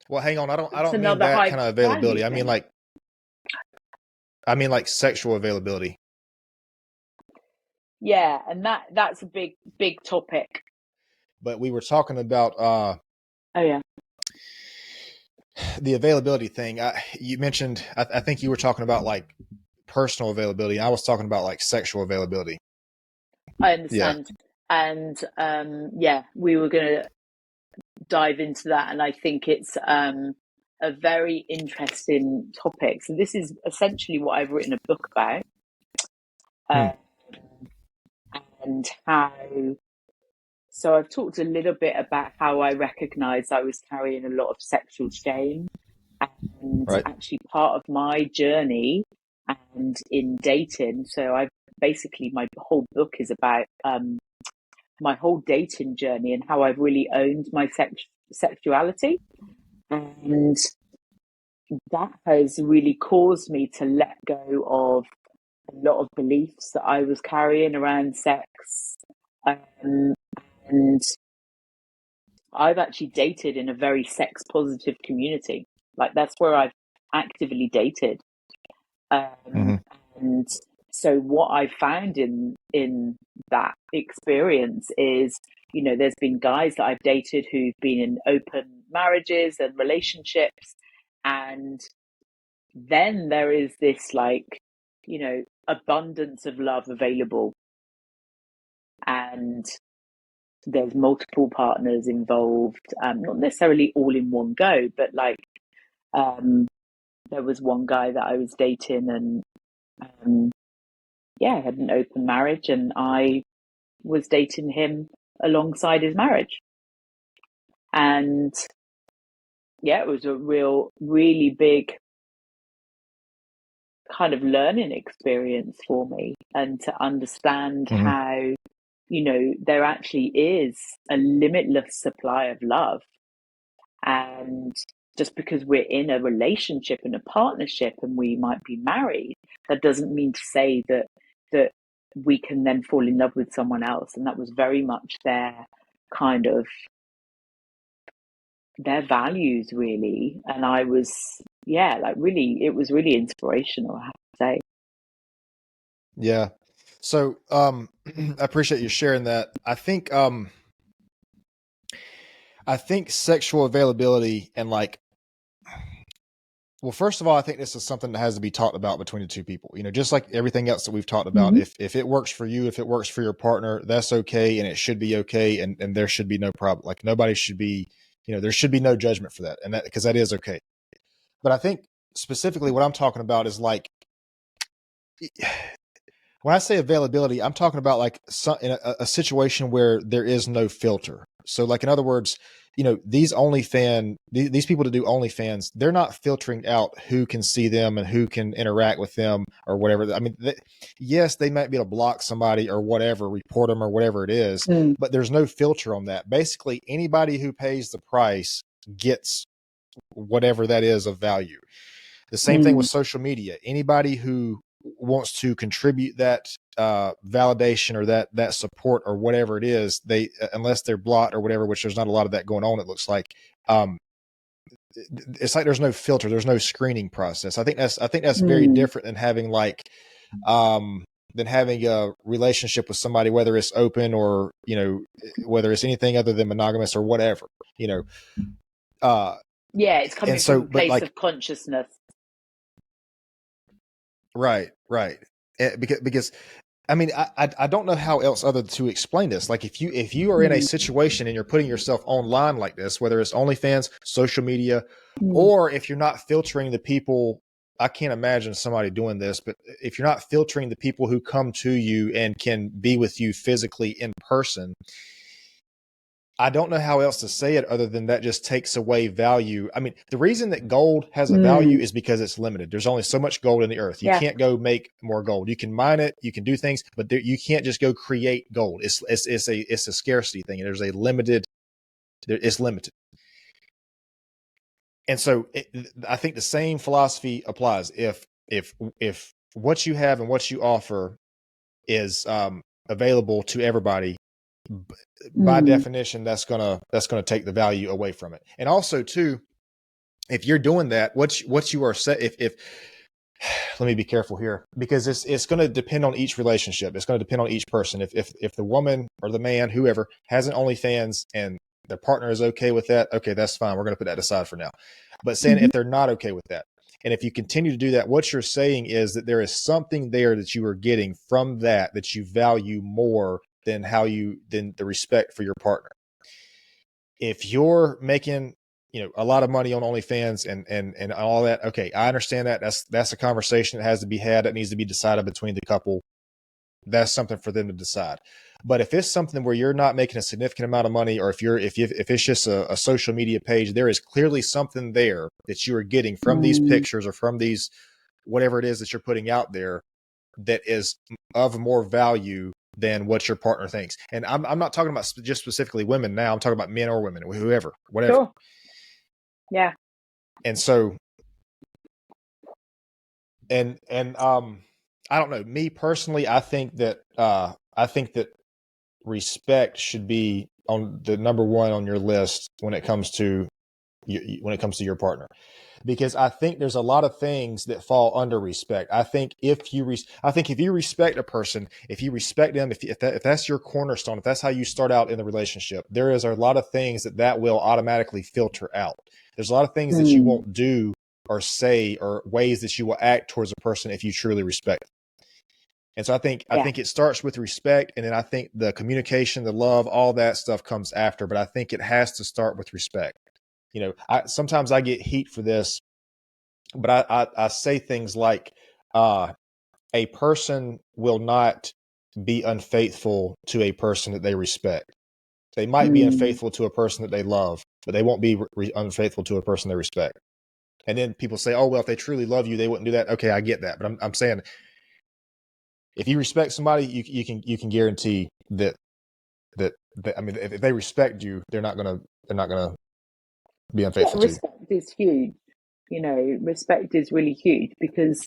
Well, hang on. I it's don't mean another that high kind of value availability. thing. I mean like sexual availability. Yeah, and that's a big topic. But we were talking about Oh yeah. the availability thing. You mentioned, I think you were talking about like personal availability. I was talking about like sexual availability. I Yeah. understand. And yeah, we were going to dive into that, and I think it's a very interesting topic. So this is essentially what I've written a book about, Hmm. uh, and how. So I've talked a little bit about how I recognised I was carrying a lot of sexual shame, and Right. actually part of my journey and in dating. So I've basically my whole book is about my whole dating journey and how I've really owned my sexuality. And that has really caused me to let go of a lot of beliefs that I was carrying around sex. And I've actually dated in a very sex positive community. Like, that's where I've actively dated. Mm-hmm. And so what I found in that experience is, you know, there's been guys that I've dated who've been in open marriages and relationships, and then there is this, like, you know, abundance of love available, and there's multiple partners involved, not necessarily all in one go, but like, there was one guy that I was dating, and yeah, had an open marriage, and I was dating him alongside his marriage. And yeah, it was a really big kind of learning experience for me, and to understand Mm-hmm. how, you know, there actually is a limitless supply of love. And just because we're in a relationship and a partnership and we might be married, that doesn't mean to say that we can then fall in love with someone else. And that was very much their kind of their values, really. And I was, yeah, like, really, it was really inspirational, I have to say. Yeah. So I appreciate you sharing that. I think sexual availability and, like, well, first of all, I think this is something that has to be talked about between the two people. You know, just like everything else that we've talked about, Mm-hmm. if it works for you, if it works for your partner, that's okay, and it should be okay, and there should be no problem. Like, nobody should be, you know, there should be no judgment for that, and that, because that is okay. But I think specifically what I'm talking about is, like, when I say availability, I'm talking about, like, in a situation where there is no filter. So, like, in other words, you know, these people that do OnlyFans, they're not filtering out who can see them and who can interact with them or whatever. I mean, yes, they might be able to block somebody or whatever, report them or whatever it is, but there's no filter on that. Basically, anybody who pays the price gets whatever that is of value. The same thing with social media. Anybody who wants to contribute that validation or that support or whatever it is, they, unless they're blocked or whatever, which there's not a lot of that going on, it looks like, it's like there's no filter, there's no screening process. I think that's very different than having, like, than having a relationship with somebody, whether it's open or, you know, whether it's anything other than monogamous or whatever, you know. Yeah, it's coming And so, from a but, place like, of consciousness. right. Because I mean, I don't know how else other to explain this. Like, if you are in a situation and you're putting yourself online like this, whether it's OnlyFans, social media, or if you're not filtering the people, I can't imagine somebody doing this, but if you're not filtering the people who come to you and can be with you physically in person, I don't know how else to say it other than that just takes away value. I mean, the reason that gold has a value is because it's limited. There's only so much gold in the earth. You can't go make more gold. You can mine it, you can do things, but you can't just go create gold. It's a scarcity thing. There's a limited. It's limited. And so I think the same philosophy applies. If what you have and what you offer is available to everybody, by definition, that's gonna take the value away from it. And also, too, if you're doing that, what you are set, if let me be careful here, because it's going to depend on each relationship. It's going to depend on each person. If the woman or the man, whoever, has an OnlyFans and their partner is okay with that, okay, that's fine. We're going to put that aside for now. But saying if they're not okay with that, and if you continue to do that, what you're saying is that there is something there that you are getting from that you value more than than the respect for your partner. If you're making, you know, a lot of money on OnlyFans and all that, okay, I understand that. That's a conversation that has to be had, that needs to be decided between the couple. That's something for them to decide. But if it's something where you're not making a significant amount of money, or if it's just a social media page, there is clearly something there that you are getting from these pictures or from these, whatever it is that you're putting out there, that is of more value than what your partner thinks. And I'm not talking about just specifically women now. I'm talking about men or women, whoever, whatever. Sure. Yeah. And so, and I don't know, me personally, I think that respect should be on the number one on your list when it comes to your partner, because I think there's a lot of things that fall under respect. I think if you respect a person, if you respect them, if that's your cornerstone, if that's how you start out in the relationship, there is a lot of things that will automatically filter out. There's a lot of things that you won't do or say, or ways that you will act towards a person if you truly respect them. And so I think it starts with respect, and then I think the communication, the love, all that stuff comes after. But I think it has to start with respect. You know, sometimes I get heat for this, but I say things like, a person will not be unfaithful to a person that they respect. They might be unfaithful to a person that they love, but they won't be unfaithful to a person they respect. And then people say, oh, well, if they truly love you, they wouldn't do that. Okay, I get that. But I'm saying, if you respect somebody, you can guarantee that I mean, if they respect you, they're not gonna be unfaithful to you. Respect is huge. You know, respect is really huge, because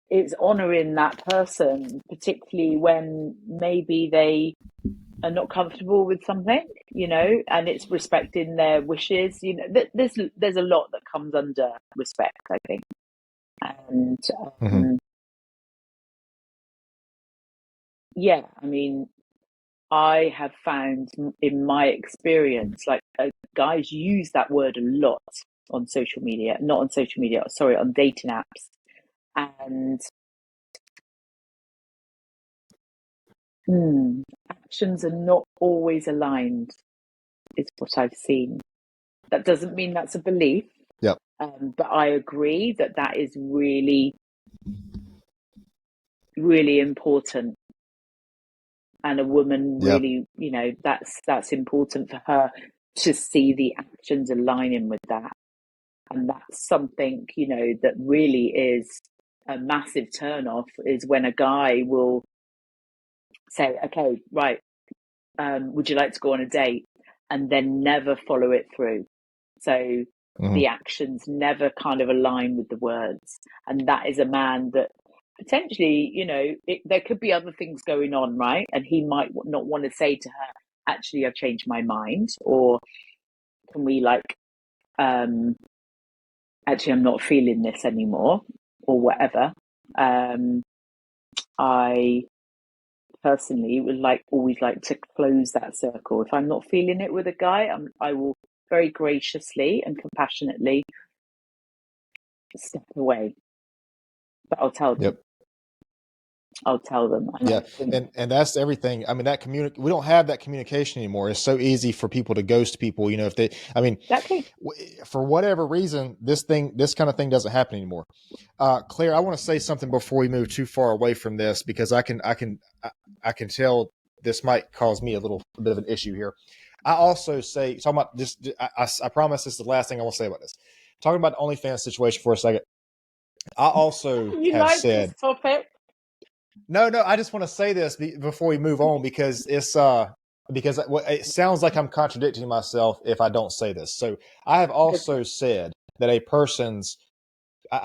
it's honoring that person, particularly when maybe they are not comfortable with something, you know, and it's respecting their wishes. You know, there's a lot that comes under respect, I think. And yeah, I mean, I have found in my experience, like, guys use that word a lot on social media, not on social media, sorry, on dating apps. And actions are not always aligned, is what I've seen. That doesn't mean that's a belief. Yep. But I agree that is really, really important. And a woman really, you know, that's important for her to see the actions aligning with that. And that's something, you know, that really is a massive turn-off, is when a guy will say, okay, right, would you like to go on a date? And then never follow it through. So the actions never kind of align with the words. And that is a man that potentially, you know, there could be other things going on, right? And he might not want to say to her, actually, I've changed my mind. Or can we, like, actually, I'm not feeling this anymore, or whatever. I personally would always like to close that circle. If I'm not feeling it with a guy, I will very graciously and compassionately step away. But I'll tell them. Yep. I'll tell them. And that's everything. I mean, we don't have that communication anymore. It's so easy for people to ghost people. You know, if they, I mean, exactly. For whatever reason, this kind of thing doesn't happen anymore. Claire, I want to say something before we move too far away from this, because I can tell this might cause me a bit of an issue here. I also say, talking about this, I promise this is the last thing I will say about this. Talking about the OnlyFans situation for a second. I also have said this topic. No, I just want to say this before we move on, because it's because it sounds like I'm contradicting myself if I don't say this. So I have also said that I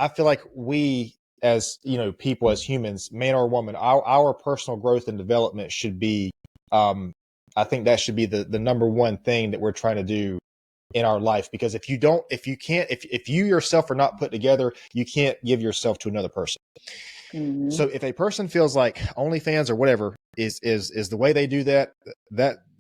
feel like we, as, you know, people, as humans, man or woman, our personal growth and development should be, I think that should be the number one thing that we're trying to do in our life. Because if you yourself are not put together, you can't give yourself to another person. So if a person feels like OnlyFans or whatever is the way they do that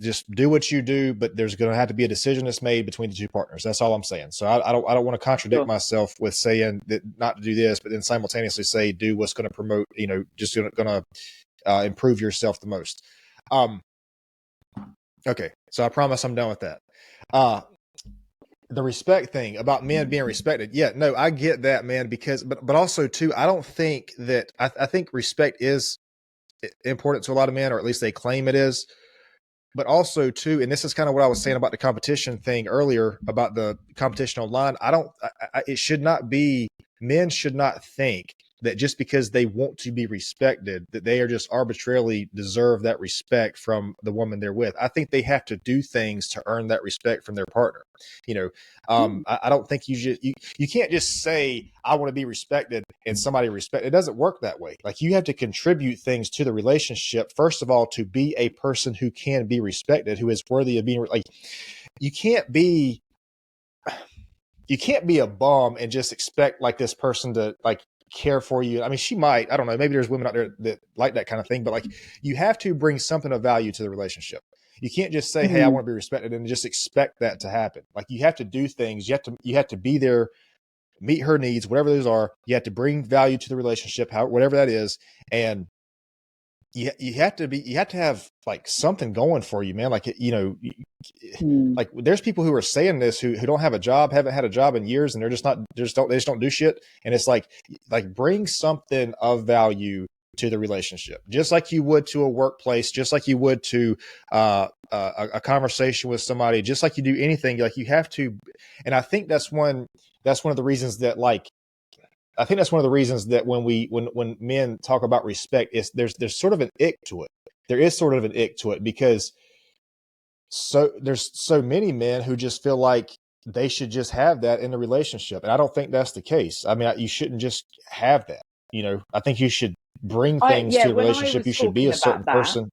just do what you do, but there's going to have to be a decision that's made between the two partners. That's all I'm saying. So I don't want to contradict myself with saying that not to do this, but then simultaneously say do what's going to promote, you know, just going to improve yourself the most. Okay, so I promise I'm done with that. The respect thing about men being respected. Yeah, no, I get that, man, because, but also too, I don't think that, I think respect is important to a lot of men, or at least they claim it is. But also too, and this is kind of what I was saying about the competition thing earlier, about the competition online. It should not be men should not think that just because they want to be respected, that they are just arbitrarily deserve that respect from the woman they're with. I think they have to do things to earn that respect from their partner. I don't think you can't just say, I want to be respected and somebody respect. It doesn't work that way. Like, you have to contribute things to the relationship, first of all, to be a person who can be respected, who is worthy of being like, you can't be a bum and just expect like this person to like care for you. I mean, she might, I don't know, maybe there's women out there that like that kind of thing, but like, you have to bring something of value to the relationship. You can't just say, hey, I want to be respected, and just expect that to happen. Like, you have to do things. You have to be there, meet her needs, whatever those are. You have to bring value to the relationship, whatever that is. And you have to have like something going for you, man. Like, like, there's people who are saying this who don't have a job, haven't had a job in years, and they just don't do shit. And it's like bring something of value to the relationship, just like you would to a workplace, just like you would to a conversation with somebody, just like you do anything. Like, you have to, and I think that's one of the reasons that when men talk about respect, is there's sort of an ick to it. There is sort of an ick to it because there's so many men who just feel like they should just have that in the relationship. And I don't think that's the case. I mean, you shouldn't just have that. I think you should bring things to the relationship. You should be a certain person.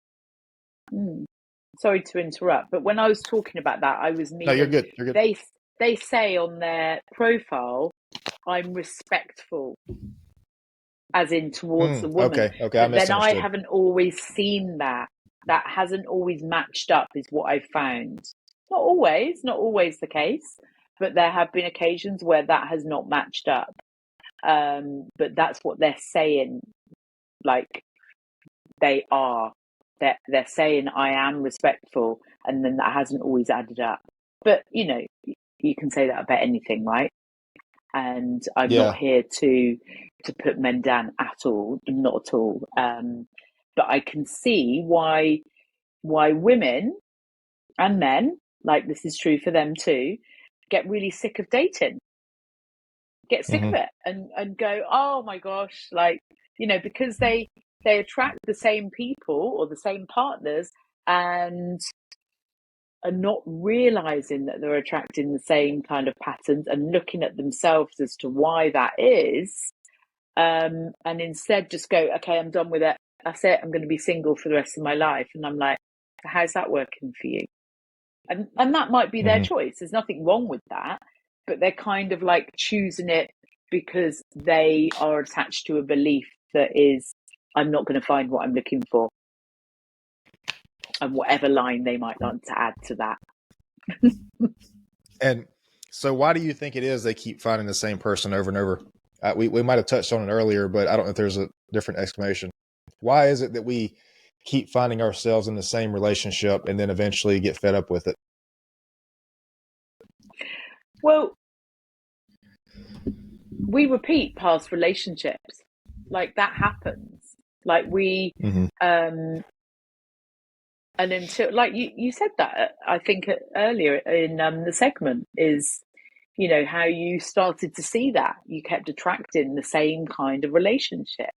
Sorry to interrupt, but when I was talking about that, I was meaning, no, you're good. You're good. They say on their profile, I'm respectful, as in towards the woman. Okay. But then I haven't always seen that. That hasn't always matched up, is what I've found. Not always the case, but there have been occasions where that has not matched up. But that's what they're saying. Like, they're saying I am respectful, and then that hasn't always added up. But you can say that about anything, right? And I'm not here to put men down at all, not at all. But I can see why women and men, like, this is true for them too, get really sick of dating, get sick of it, and go, oh my gosh, like, because they attract the same people or the same partners, and are not realizing that they're attracting the same kind of patterns and looking at themselves as to why that is. And instead just go, okay, I'm done with it. That's it. I'm going to be single for the rest of my life. And I'm like, how's that working for you? And that might be their choice. There's nothing wrong with that, but they're kind of like choosing it because they are attached to a belief that is, I'm not going to find what I'm looking for. And whatever line they might want to add to that. And so why do you think it is they keep finding the same person over and over? We might have touched on it earlier, but I don't know if there's a different explanation. Why is it that we keep finding ourselves in the same relationship and then eventually get fed up with it? Well, we repeat past relationships. Like, that happens. Like, we, and until, like you said that, I think earlier in the segment, is, how you started to see that you kept attracting the same kind of relationship,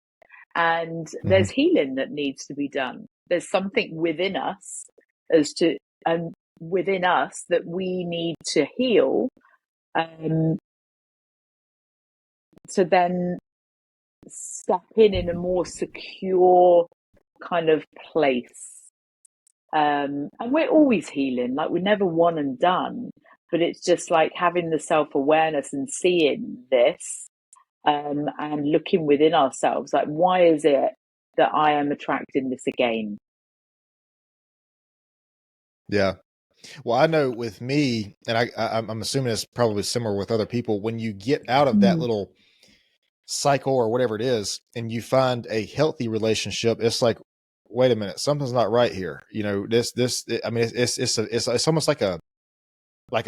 and there's healing that needs to be done. There's something within us that we need to heal, to then step in a more secure kind of place. And we're always healing, like, we're never one and done, but it's just like having the self-awareness and seeing this, and looking within ourselves, like, why is it that I am attracting this again? Yeah. Well, I know with me, and I'm assuming it's probably similar with other people, when you get out of that little cycle or whatever it is, and you find a healthy relationship, it's like, wait a minute, something's not right here. I mean, it's almost like a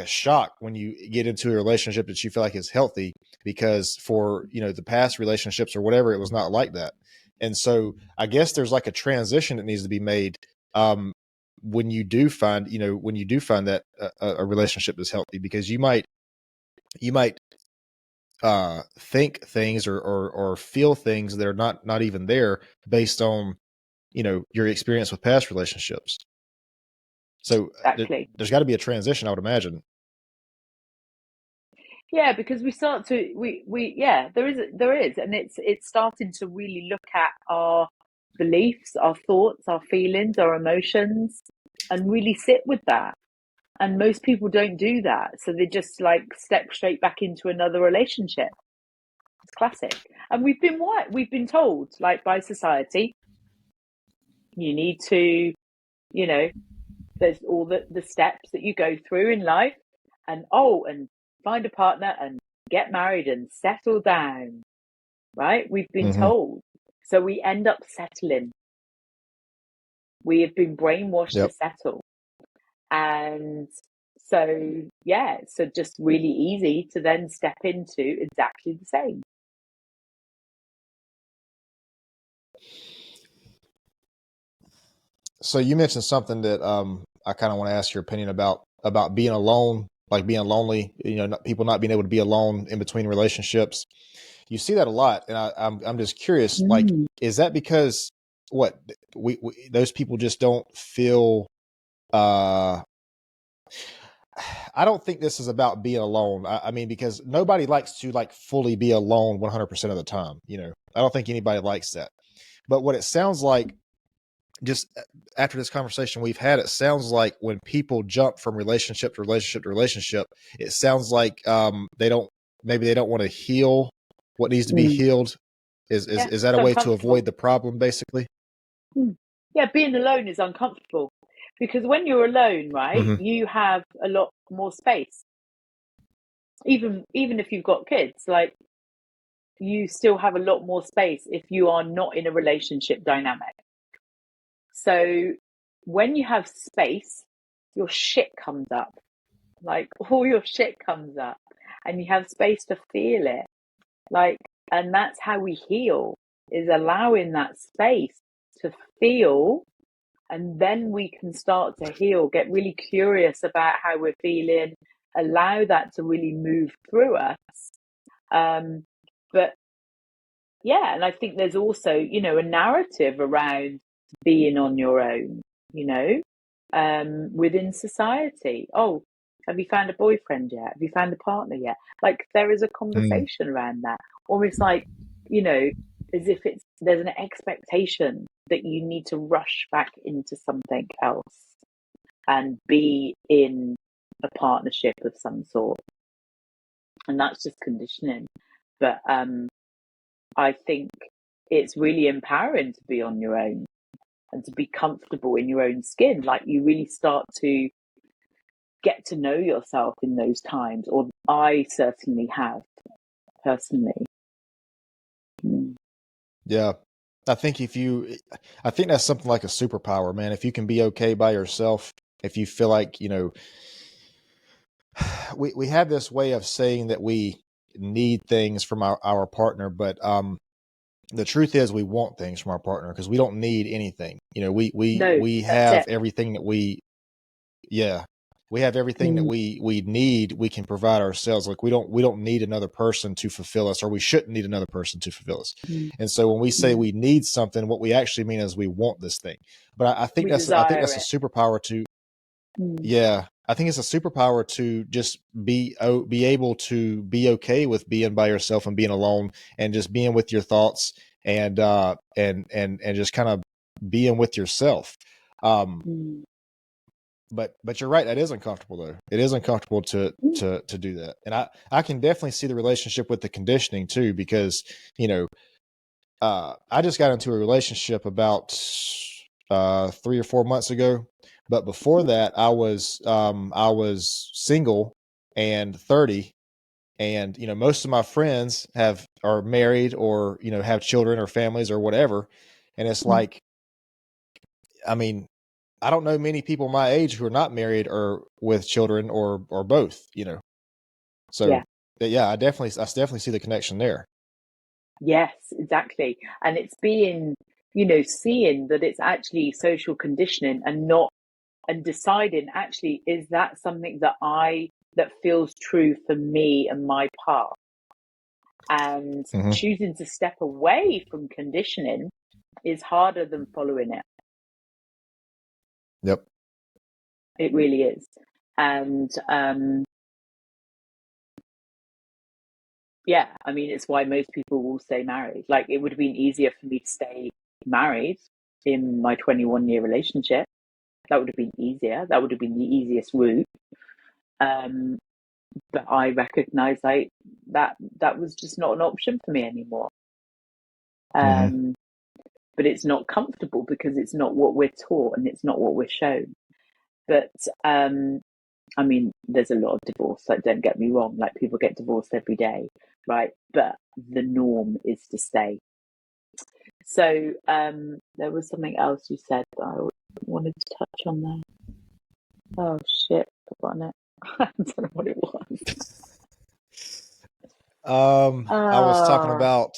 shock when you get into a relationship that you feel like is healthy, because for, the past relationships or whatever, it was not like that. And so I guess there's like a transition that needs to be made. When you do find that a relationship is healthy, because you might think things or feel things that are not even there based on, your experience with past relationships. So Exactly. there's got to be a transition, I would imagine. Yeah, because we start to yeah, there is, and it's starting to really look at our beliefs, our thoughts, our feelings, our emotions, and really sit with that. And most people don't do that, so they just like step straight back into another relationship. It's classic, and we've been told like by society, you need to, you know, there's all the steps that you go through in life, and find a partner and get married and settle down, right? We've been Mm-hmm. told. So we end up settling. We have been brainwashed to Yep. settle. And so, yeah, so just really easy to then step into exactly the same. So you mentioned something that I kind of want to ask your opinion about being alone, like being lonely. People not being able to be alone in between relationships. You see that a lot, and I'm just curious. Like, is that because what we those people just don't feel? I don't think this is about being alone. I mean, because nobody likes to like fully be alone 100% of the time. I don't think anybody likes that. But what it sounds like, just after this conversation we've had, it sounds like when people jump from relationship to relationship to relationship, it sounds like they don't want to heal what needs to be healed. Yeah, Is that it's a way to uncomfortable. avoid the problem, basically? Yeah, being alone is uncomfortable because when you're alone, right, Mm-hmm. you have a lot more space. Even if you've got kids, like you still have a lot more space if you are not in a relationship dynamic. So when you have space, your shit comes up. Like all your shit comes up and you have space to feel it. Like, and that's how we heal, is allowing that space to feel, and then we can start to heal, get really curious about how we're feeling, allow that to really move through us. But yeah, and I think there's also, a narrative around being on your own, within society. Oh, have you found a boyfriend yet? Have you found a partner yet? Like there is a conversation around that, almost like, as if there's an expectation that you need to rush back into something else and be in a partnership of some sort. And that's just conditioning. But I think it's really empowering to be on your own and to be comfortable in your own skin. Like you really start to get to know yourself in those times, or I certainly have personally. Yeah. I think I think that's something like a superpower, man. If you can be okay by yourself, if you feel like, we have this way of saying that we need things from our partner, but the truth is we want things from our partner because we don't need anything. No, We that's have it. everything that we have everything that we need. We can provide ourselves. Like we don't need another person to fulfill us, or we shouldn't need another person to fulfill us. And so when we say we need something, what we actually mean is we want this thing. But I think We that's desire a it. superpower to I think it's a superpower to just be able to be okay with being by yourself and being alone and just being with your thoughts and just kind of being with yourself. But you're right, that is uncomfortable though. It is uncomfortable to do that. And I can definitely see the relationship with the conditioning too, because I just got into a relationship about 3 or 4 months ago. But before that, I was single and 30, and most of my friends are married or have children or families or whatever, and it's like, I mean, I don't know many people my age who are not married or with children or both. So Yeah. yeah, I definitely see the connection there. Yes, exactly. And it's being, seeing that it's actually social conditioning and deciding actually, is that something that feels true for me and my path? And Mhm. choosing to step away from conditioning is harder than following it. Yep. It really is. And yeah, I mean, it's why most people will stay married. Like, it would have been easier for me to stay married in my 21-year relationship. That would have been easier. That would have been the easiest route. But I recognize like that was just not an option for me anymore. Mhm. But it's not comfortable because it's not what we're taught and it's not what we're shown. But I mean, there's a lot of divorce. Like, don't get me wrong. Like, people get divorced every day, right? But the norm is to stay. So there was something else you said that I wanted to touch on there. Oh shit, I've forgotten it. I don't know what it was. I was talking Oh, about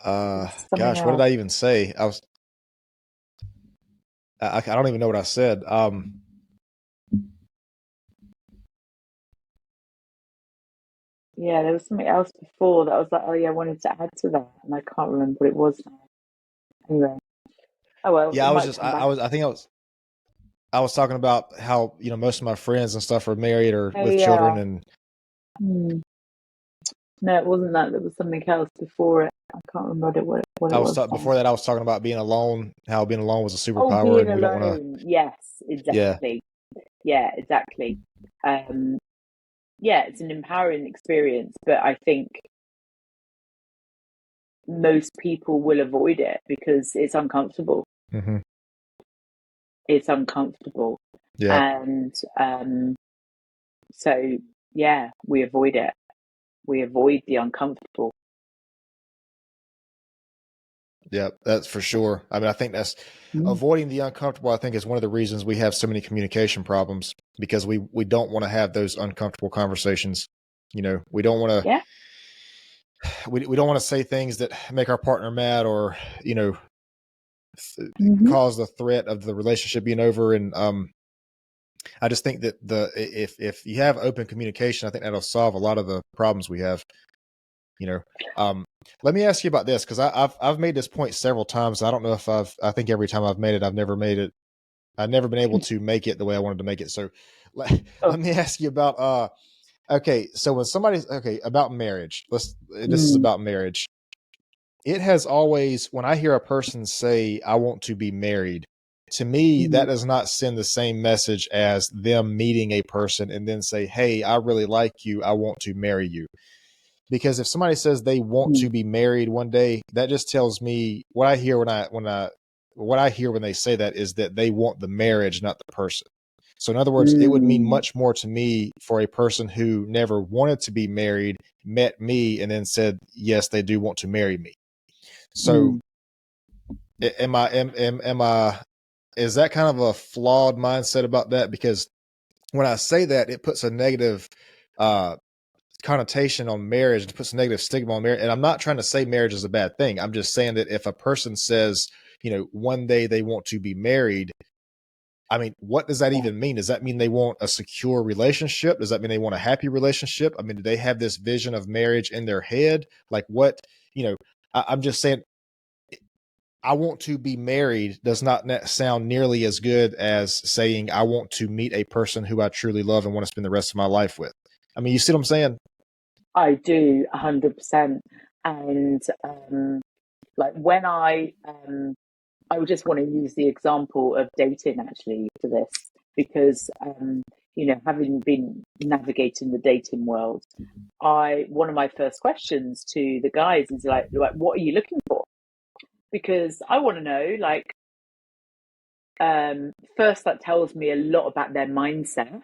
something gosh, what did else. I even say? I don't even know what I said. Yeah, there was something else before that I was like, oh yeah, I wanted to add to that, and I can't remember what it was now. Anyway, oh well, Yeah, it I was might just come back. I was talking about how, most of my friends and stuff are married or Oh with yeah. children, and Hmm. No, it wasn't that. There was something else before it. I can't remember what it was now. before that I was talking about being alone, how being alone was a Oh, superpower being and we don't want to. alone. Yes, Yeah. exactly. Yeah, exactly. Um, yeah, it's an empowering experience, but I think most people will avoid it because it's uncomfortable. Mhm. It's uncomfortable. Yeah. And so, yeah, we avoid it. We avoid the uncomfortable. Yeah, that's for sure. I mean, I think that's Mm. avoiding the uncomfortable, I think, is one of the reasons we have so many communication problems, because we don't want to have those uncomfortable conversations. We don't want to Yeah. we don't want to say things that make our partner mad, or you know Mm-hmm. cause the threat of the relationship being over. And I just think that if you have open communication, I think that'll solve a lot of the problems we have. You know, let me ask you about this, because I've made this point several times. I don't know if I think every time I've made it, I've never made it. I've never been able to make it the way I wanted to make it. So Oh. let me ask you about okay. So when somebody's okay about marriage, this is Mm. about marriage. It has always, when I hear a person say, I want to be married, to me, that Mm. does not send the same message as them meeting a person and then say, hey, I really like you. I want to marry you. Because if somebody says they want Mm. to be married one day, that just tells me what I hear what I hear when they say that is that they want the marriage, not the person. So in other words, it would mean Mm. much more to me for a person who never wanted to be married, met me, and then said, yes, they do want to marry me. So Mm. am I, is that kind of a flawed mindset about that? Because when I say that, it puts a negative uh, connotation on marriage, and puts a negative stigma on marriage. And I'm not trying to say marriage is a bad thing. I'm just saying that if a person says, one day they want to be married, I mean, what does that Yeah. even mean? Does that mean they want a secure relationship? Does that mean they want a happy relationship? I mean, do they have this vision of marriage in their head? Like what, I'm just saying, I want to be married does not sound nearly as good as saying I want to meet a person who I truly love and want to spend the rest of my life with. I mean, you see what I'm saying? I do 100%. And like when I would just want to use the example of dating actually for this because having been navigating the dating world, one of my first questions to the guys is like what are you looking for? Because I want to know like first that tells me a lot about their mindset,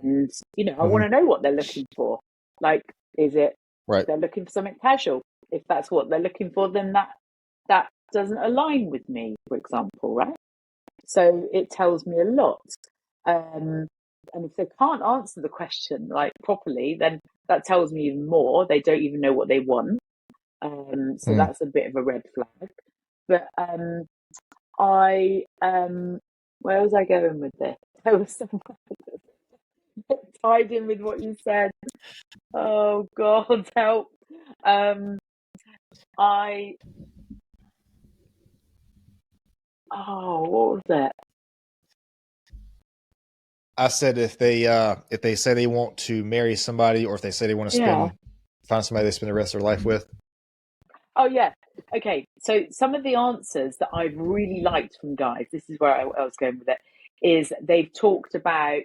and I want Mm-hmm. to know what they're looking for. Like, is it Right. they're looking for something casual? If that's what they're looking for, then that doesn't align with me, for example, right? So it tells me a lot. And if they can't answer the question like properly, then that tells me even more. They don't even know what they want. So Mm. that's a bit of a red flag. But I where was I going with this? There was somewhere that tied in with what you said. Oh God, help. Um, I what was it? I said if they say they want to marry somebody, or if they say they want to Yeah. find somebody they spend the rest of their life with. Oh yeah. Okay. So some of the answers that I've really liked from guys, this is where I was going with it, is they've talked about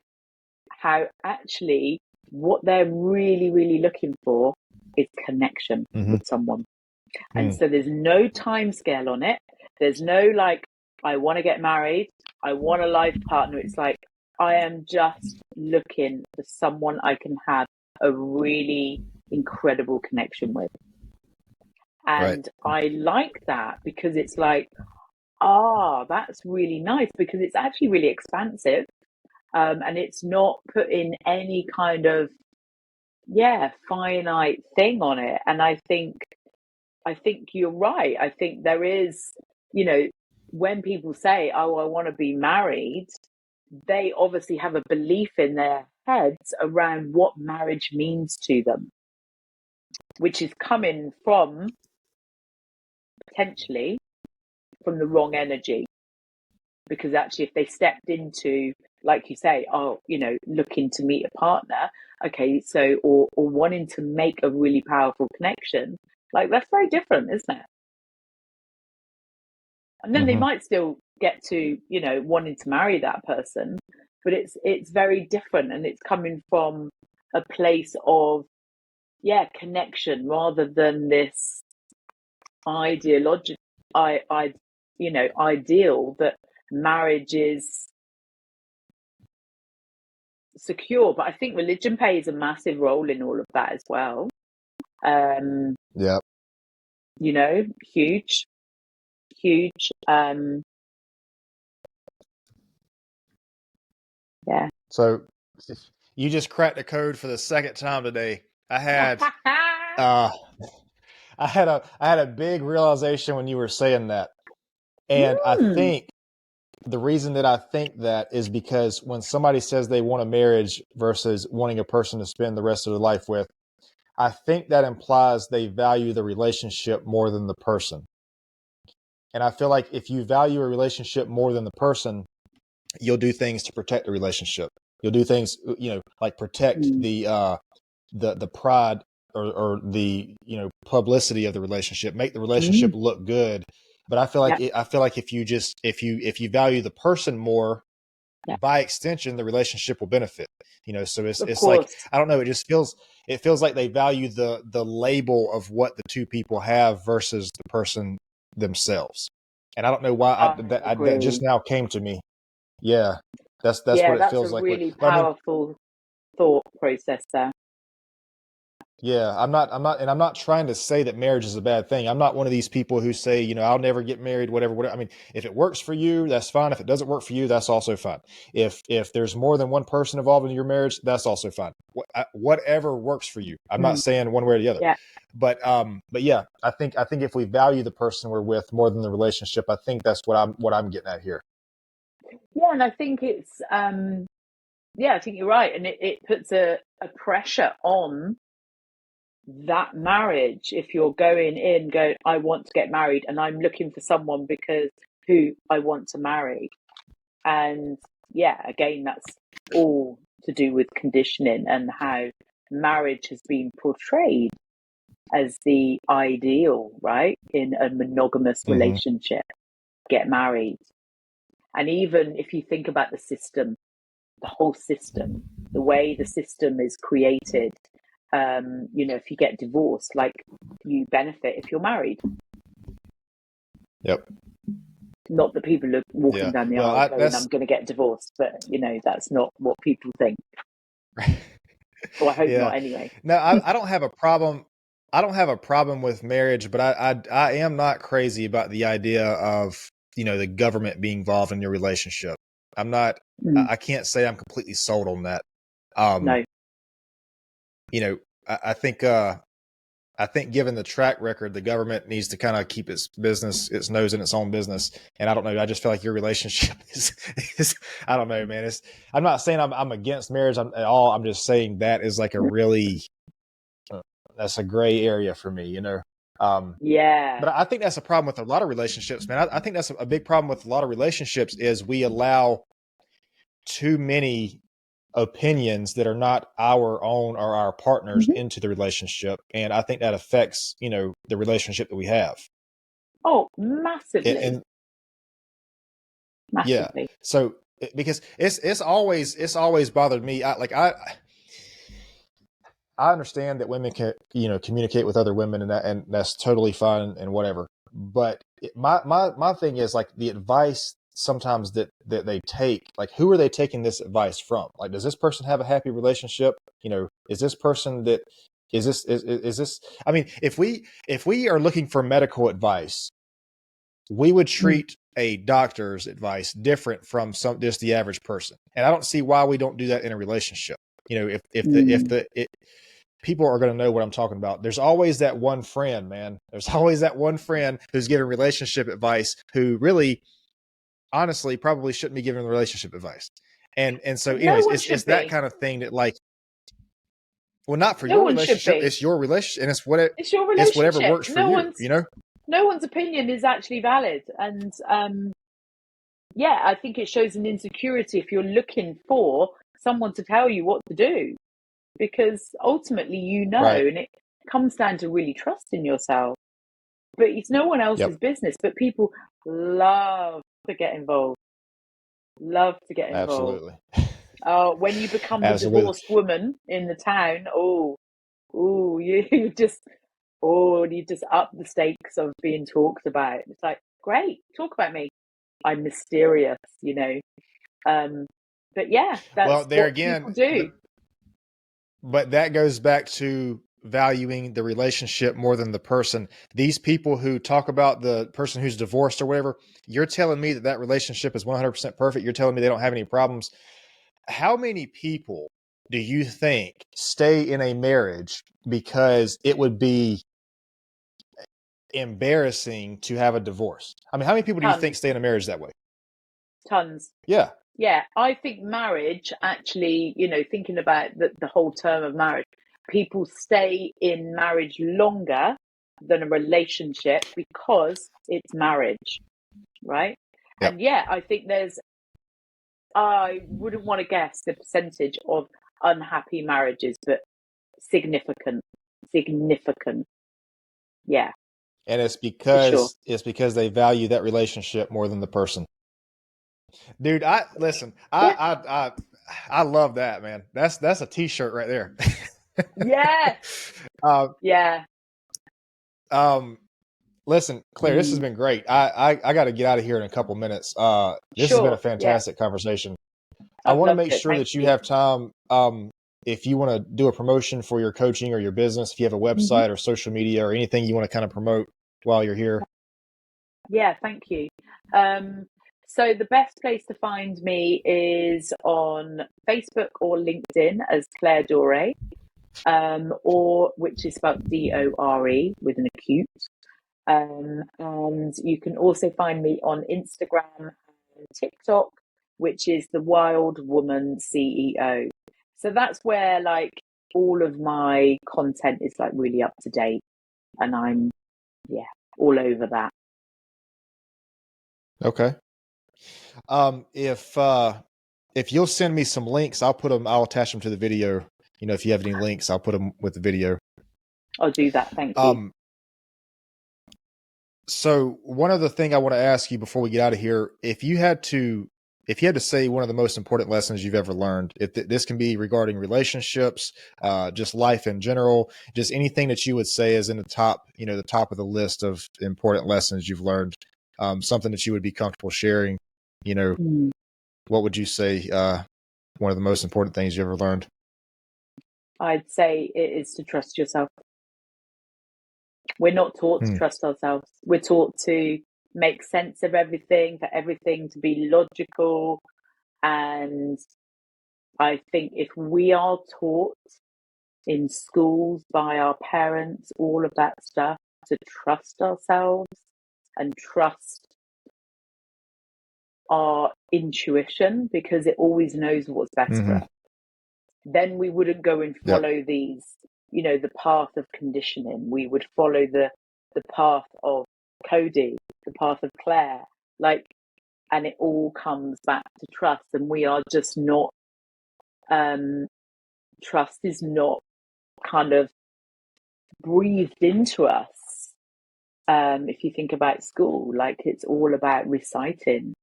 how actually what they're really, really looking for is connection Mm-hmm. with someone. And so there's no time scale on it. There's no like, I want to get married. I want a life partner. It's like, I am just looking for someone I can have a really incredible connection with. Right. And I like that because it's like, that's really nice because it's actually really expansive. And it's not putting any kind of, finite thing on it. And I think you're right. I think there is, you know, when people say, "Oh, I want to be married," they obviously have a belief in their heads around what marriage means to them, which is coming from potentially from the wrong energy. Because actually, if they stepped into, like you say, looking to meet a partner, okay, so or wanting to make a really powerful connection, like that's very different, isn't it? And then they Mm-hmm. might still get to wanting to marry that person, but it's very different, and it's coming from a place of connection rather than this ideological ideal that marriage is secure. But I think religion plays a massive role in all of that as well. Yeah. Huge, huge. Yeah. So you just cracked the code for the second time today. Uh I had a big realization when you were saying that. And I Mm, think the reason that I think that is because when somebody says they want a marriage versus wanting a person to spend the rest of their life with, I think that implies they value the relationship more than the person. And I feel like if you value a relationship more than the person, you'll do things to protect the relationship. You'll do things, like protect mm, the pride, or the publicity of the relationship, make the relationship mm. look good. But Yeah, I feel like if you value the person more, yeah, by extension, the relationship will benefit. So of it's like, course. I don't know. It feels like they value the label of what the two people have versus the person themselves. And I don't know why I that just agree. now came to me. Yeah, that's Yeah, what it that's a feels like. really But I mean, powerful thought process there. yeah, I'm not trying to say that marriage is a bad thing. I'm not one of these people who say, I'll never get married, whatever. I mean, if it works for you, that's fine. If it doesn't work for you, that's also fine. If there's more than one person involved in your marriage, that's also fine. Whatever works for you. I'm not Mm, saying one way or the other. yeah, But yeah, I think if we value the person we're with more than the relationship, I think that's what I'm getting at here. yeah, and I think it's I think you're right, and it puts a pressure on that marriage if you're going, I want to get married and I'm looking for someone because who I want to marry. And again, that's all to do with conditioning and how marriage has been portrayed as the ideal, right? In a monogamous Mm-hmm. relationship, get married. And even if you think about the system, the whole system, the way the system is created, if you get divorced, like you benefit if you're married. Yep. Not that people are walking Yeah. down the Well, aisle going, that's I'm going to get divorced, but that's not what people think. Or I hope yeah. not anyway. No, I don't have a problem. I don't have a problem with marriage, but I am not crazy about the idea of, the government being involved in your relationship. I'm not, Mm, I can't say I'm completely sold on that. Um, no. you know, I, I think, I think given the track record, the government needs to kind of keep its nose in its own business. And I don't know. I just feel like your relationship is I don't know, man. I'm not saying I'm against marriage at all. I'm just saying that is like a really that's a gray area for me, you know. Yeah. But I think that's a problem with a lot of relationships, man. I think that's a big problem with a lot of relationships is we allow too many opinions that are not our own or our partners Mhm. into the relationship, and I think that affects, you know, the relationship that we have. Oh, massively. And yeah, Massively. so because it's always bothered me. I understand that women can, you know, communicate with other women, and that's totally fine and whatever. But my thing is like the advice sometimes that they take, like who are they taking this advice from? Like, does this person have a happy relationship? You know, is this person that is this? I mean, if we are looking for medical advice, we would treat a doctor's advice different from just the average person, and I don't see why we don't do that in a relationship. You know, people are going to know what I'm talking about. There's always that one friend, man. There's always that one friend who's giving relationship advice who really, honestly, probably shouldn't be giving relationship advice. And so, No anyways, one it's should that be. kind of thing that, like, well, not for No your one should relationship. be. It's your relationship, and It's your it's whatever relationship. works for you. You know. No one's opinion is actually valid. And yeah, I think it shows an insecurity if you're looking for someone to tell you what to do, because ultimately you know, Right. and it comes down to really trusting yourself. But it's no one else's Yep. business. But people love to get involved. Love to get involved. Absolutely. When you become the Absolutely. divorced woman in the town, you just up the stakes of being talked about. It's like, great, talk about me. I'm mysterious, you know. But yeah, Well, that's there what people again, do. but that goes back to valuing the relationship more than the person. These people who talk about the person who's divorced or whatever, you're telling me that relationship is 100% perfect. You're telling me they don't have any problems. How many people do you think stay in a marriage because it would be embarrassing to have a divorce? I mean, how many people do you think Tons, stay in a marriage that way? tons. Yeah. Yeah, I think marriage actually, you know, thinking about the whole term of marriage, people stay in marriage longer than a relationship because it's marriage, right? Yep. And yeah, I think I wouldn't want to guess the percentage of unhappy marriages, but significant, significant. Yeah, And it's for sure. because they value that relationship more than the person. Dude, listen. Yeah. I love that, man. That's a t-shirt right there. Yeah. um, Yeah. Listen, Claire, this has been great. I got to get out of here in a couple minutes. This has been a Sure. Yeah. fantastic conversation. I I've want to loved make it. sure Thank that you you. have time. If you want to do a promotion for your coaching or your business, if you have a Mhm. website or social media or anything you want to kind of promote while you're here. Yeah, thank you. So the best place to find me is on Facebook or LinkedIn as Claire Doré, or which is spelled Dore with an acute. And you can also find me on Instagram and TikTok, which is the Wild Woman CEO. So that's where like all of my content is like really up to date, and I'm all over that. Okay. If you'll send me some links, I'll attach them to the video. You know, if you have any links, I'll put them with the video. I'll do that. Thank you. So one other thing I want to ask you before we get out of here, if you had to say one of the most important lessons you've ever learned, if this can be regarding relationships, just life in general, just anything that you would say is in the top of the list of important lessons you've learned, something that you would be comfortable sharing, you know, what would you say, one of the most important things you ever learned? I'd say it is to trust yourself. We're not taught to Hmm. trust ourselves. We're taught to make sense of everything, for everything to be logical. And I think if we are taught in schools by our parents, all of that stuff, to trust ourselves and trust our intuition because it always knows what's best for Mm-hmm. us, then we wouldn't go and Yep. follow these the path of conditioning. We would follow the path of Cody, the path of Claire, and it all comes back to trust. And we are just not, trust is not kind of breathed into us. If you think about school, it's all about reciting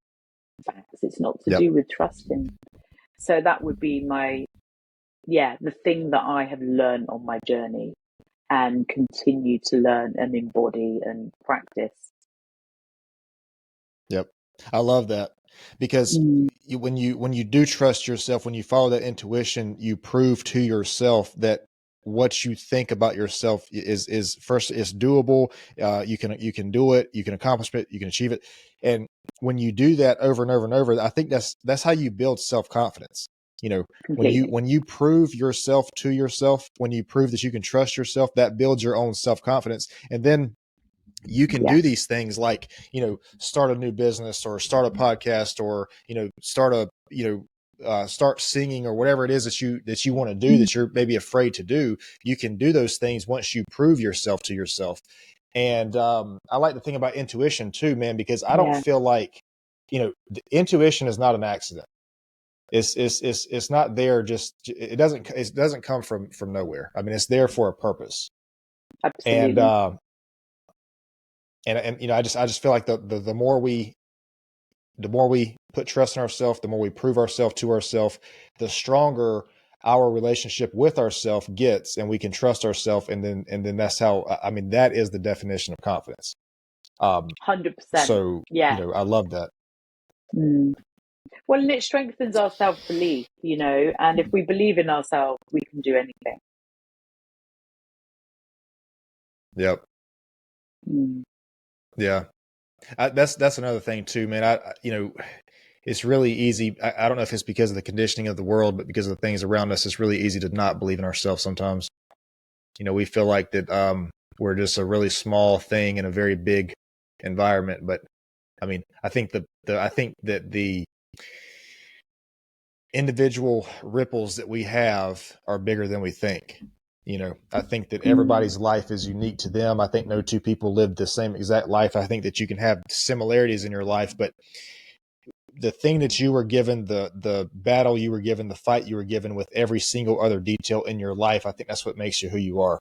facts. It's not to do with trusting. So that would be the thing that I have learned on my journey and continue to learn and embody and practice. Yep. I love that, because when you do trust yourself, when you follow that intuition, you prove to yourself that what you think about yourself is first, is doable. You can do it, you can accomplish it, you can achieve it. And when you do that over and over and over, I think that's how you build self-confidence. Completely. When you prove yourself to yourself, when you prove that you can trust yourself, that builds your own self-confidence. And then you can do these things like, start a new business, or start a podcast, or, start singing, or whatever it is that you want to do, that you're maybe afraid to do. You can do those things once you prove yourself to yourself. And I like the thing about intuition too, man, because I don't feel like, the intuition is not an accident. It's not there. It doesn't come from nowhere. I mean, it's there for a purpose. Absolutely. And I just feel like the more we put trust in ourselves, the more we prove ourselves to ourselves, the stronger our relationship with ourselves gets, and we can trust ourselves. And then that's how, that is the definition of confidence. 100%. So, I love that. Well, and it strengthens our self-belief, and if we believe in ourselves, we can do anything. Yep. Yeah. That's another thing too, man. It's really easy. I don't know if it's because of the conditioning of the world, but because of the things around us, it's really easy to not believe in ourselves sometimes. We feel like that we're just a really small thing in a very big environment. But I think that the individual ripples that we have are bigger than we think. I think that everybody's life is unique to them. I think no two people live the same exact life. I think that you can have similarities in your life, but the thing that you were given, the battle you were given, the fight you were given with every single other detail in your life, I think that's what makes you who you are.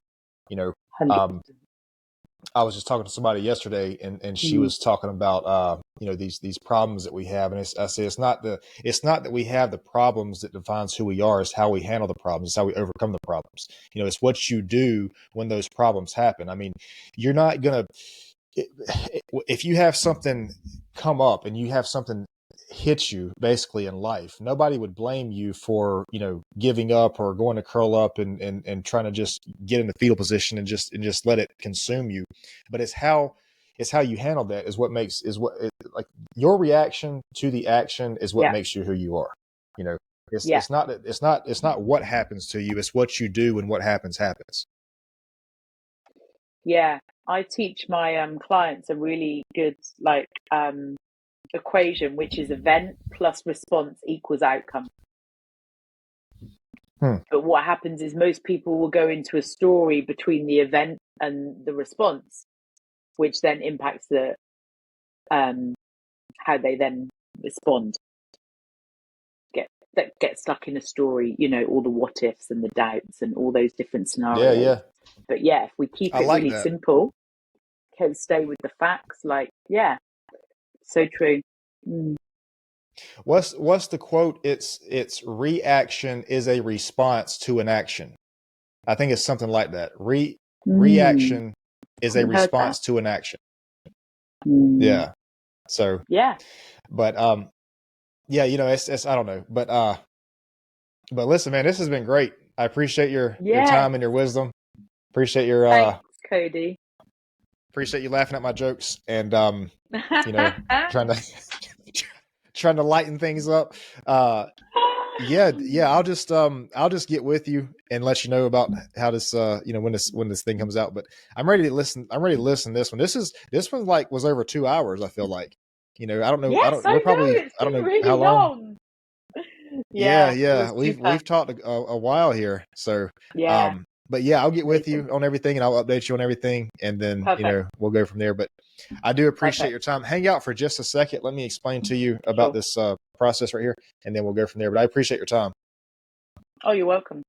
I was just talking to somebody yesterday, and she was talking about these problems that we have, and I say it's not that we have the problems that defines who we are. It's how we handle the problems. It's how we overcome the problems. It's what you do when those problems happen. You're not gonna, if you have something come up and you have something hit you basically in life, nobody would blame you for giving up or going to curl up and trying to just get in the fetal position and just let it consume you. But it's how you handle that is what makes like your reaction to the action is what makes you who you are. It's not what happens to you, it's what you do when what happens. I teach my clients a really good equation, which is event plus response equals outcome. But what happens is most people will go into a story between the event and the response, which then impacts the how they then respond. Get stuck in a story, all the what ifs and the doubts and all those different scenarios. But if we keep it really simple, can stay with the facts. So true. What's the quote? It's reaction is a response to an action. I think it's something like that. Reaction is a response to an action. Yeah. So but it's I don't know, but listen, man, this has been great. I appreciate your time and your wisdom. Appreciate your thanks, Cody. Appreciate you laughing at my jokes and trying to lighten things up. I'll just get with you and let you know about how this when this thing comes out. But I'm ready to listen to this one. This one was over 2 hours, I feel like. I don't know. Yes, I don't know really how long. Yeah. We've talked a while here. So But yeah, I'll get with Amazing. you on everything and I'll update you on everything. And then, Perfect. we'll go from there. But I do appreciate Perfect. your time. Hang out for just a second. Let me explain to you about Sure. this process right here, and then we'll go from there. But I appreciate your time. Oh, you're welcome.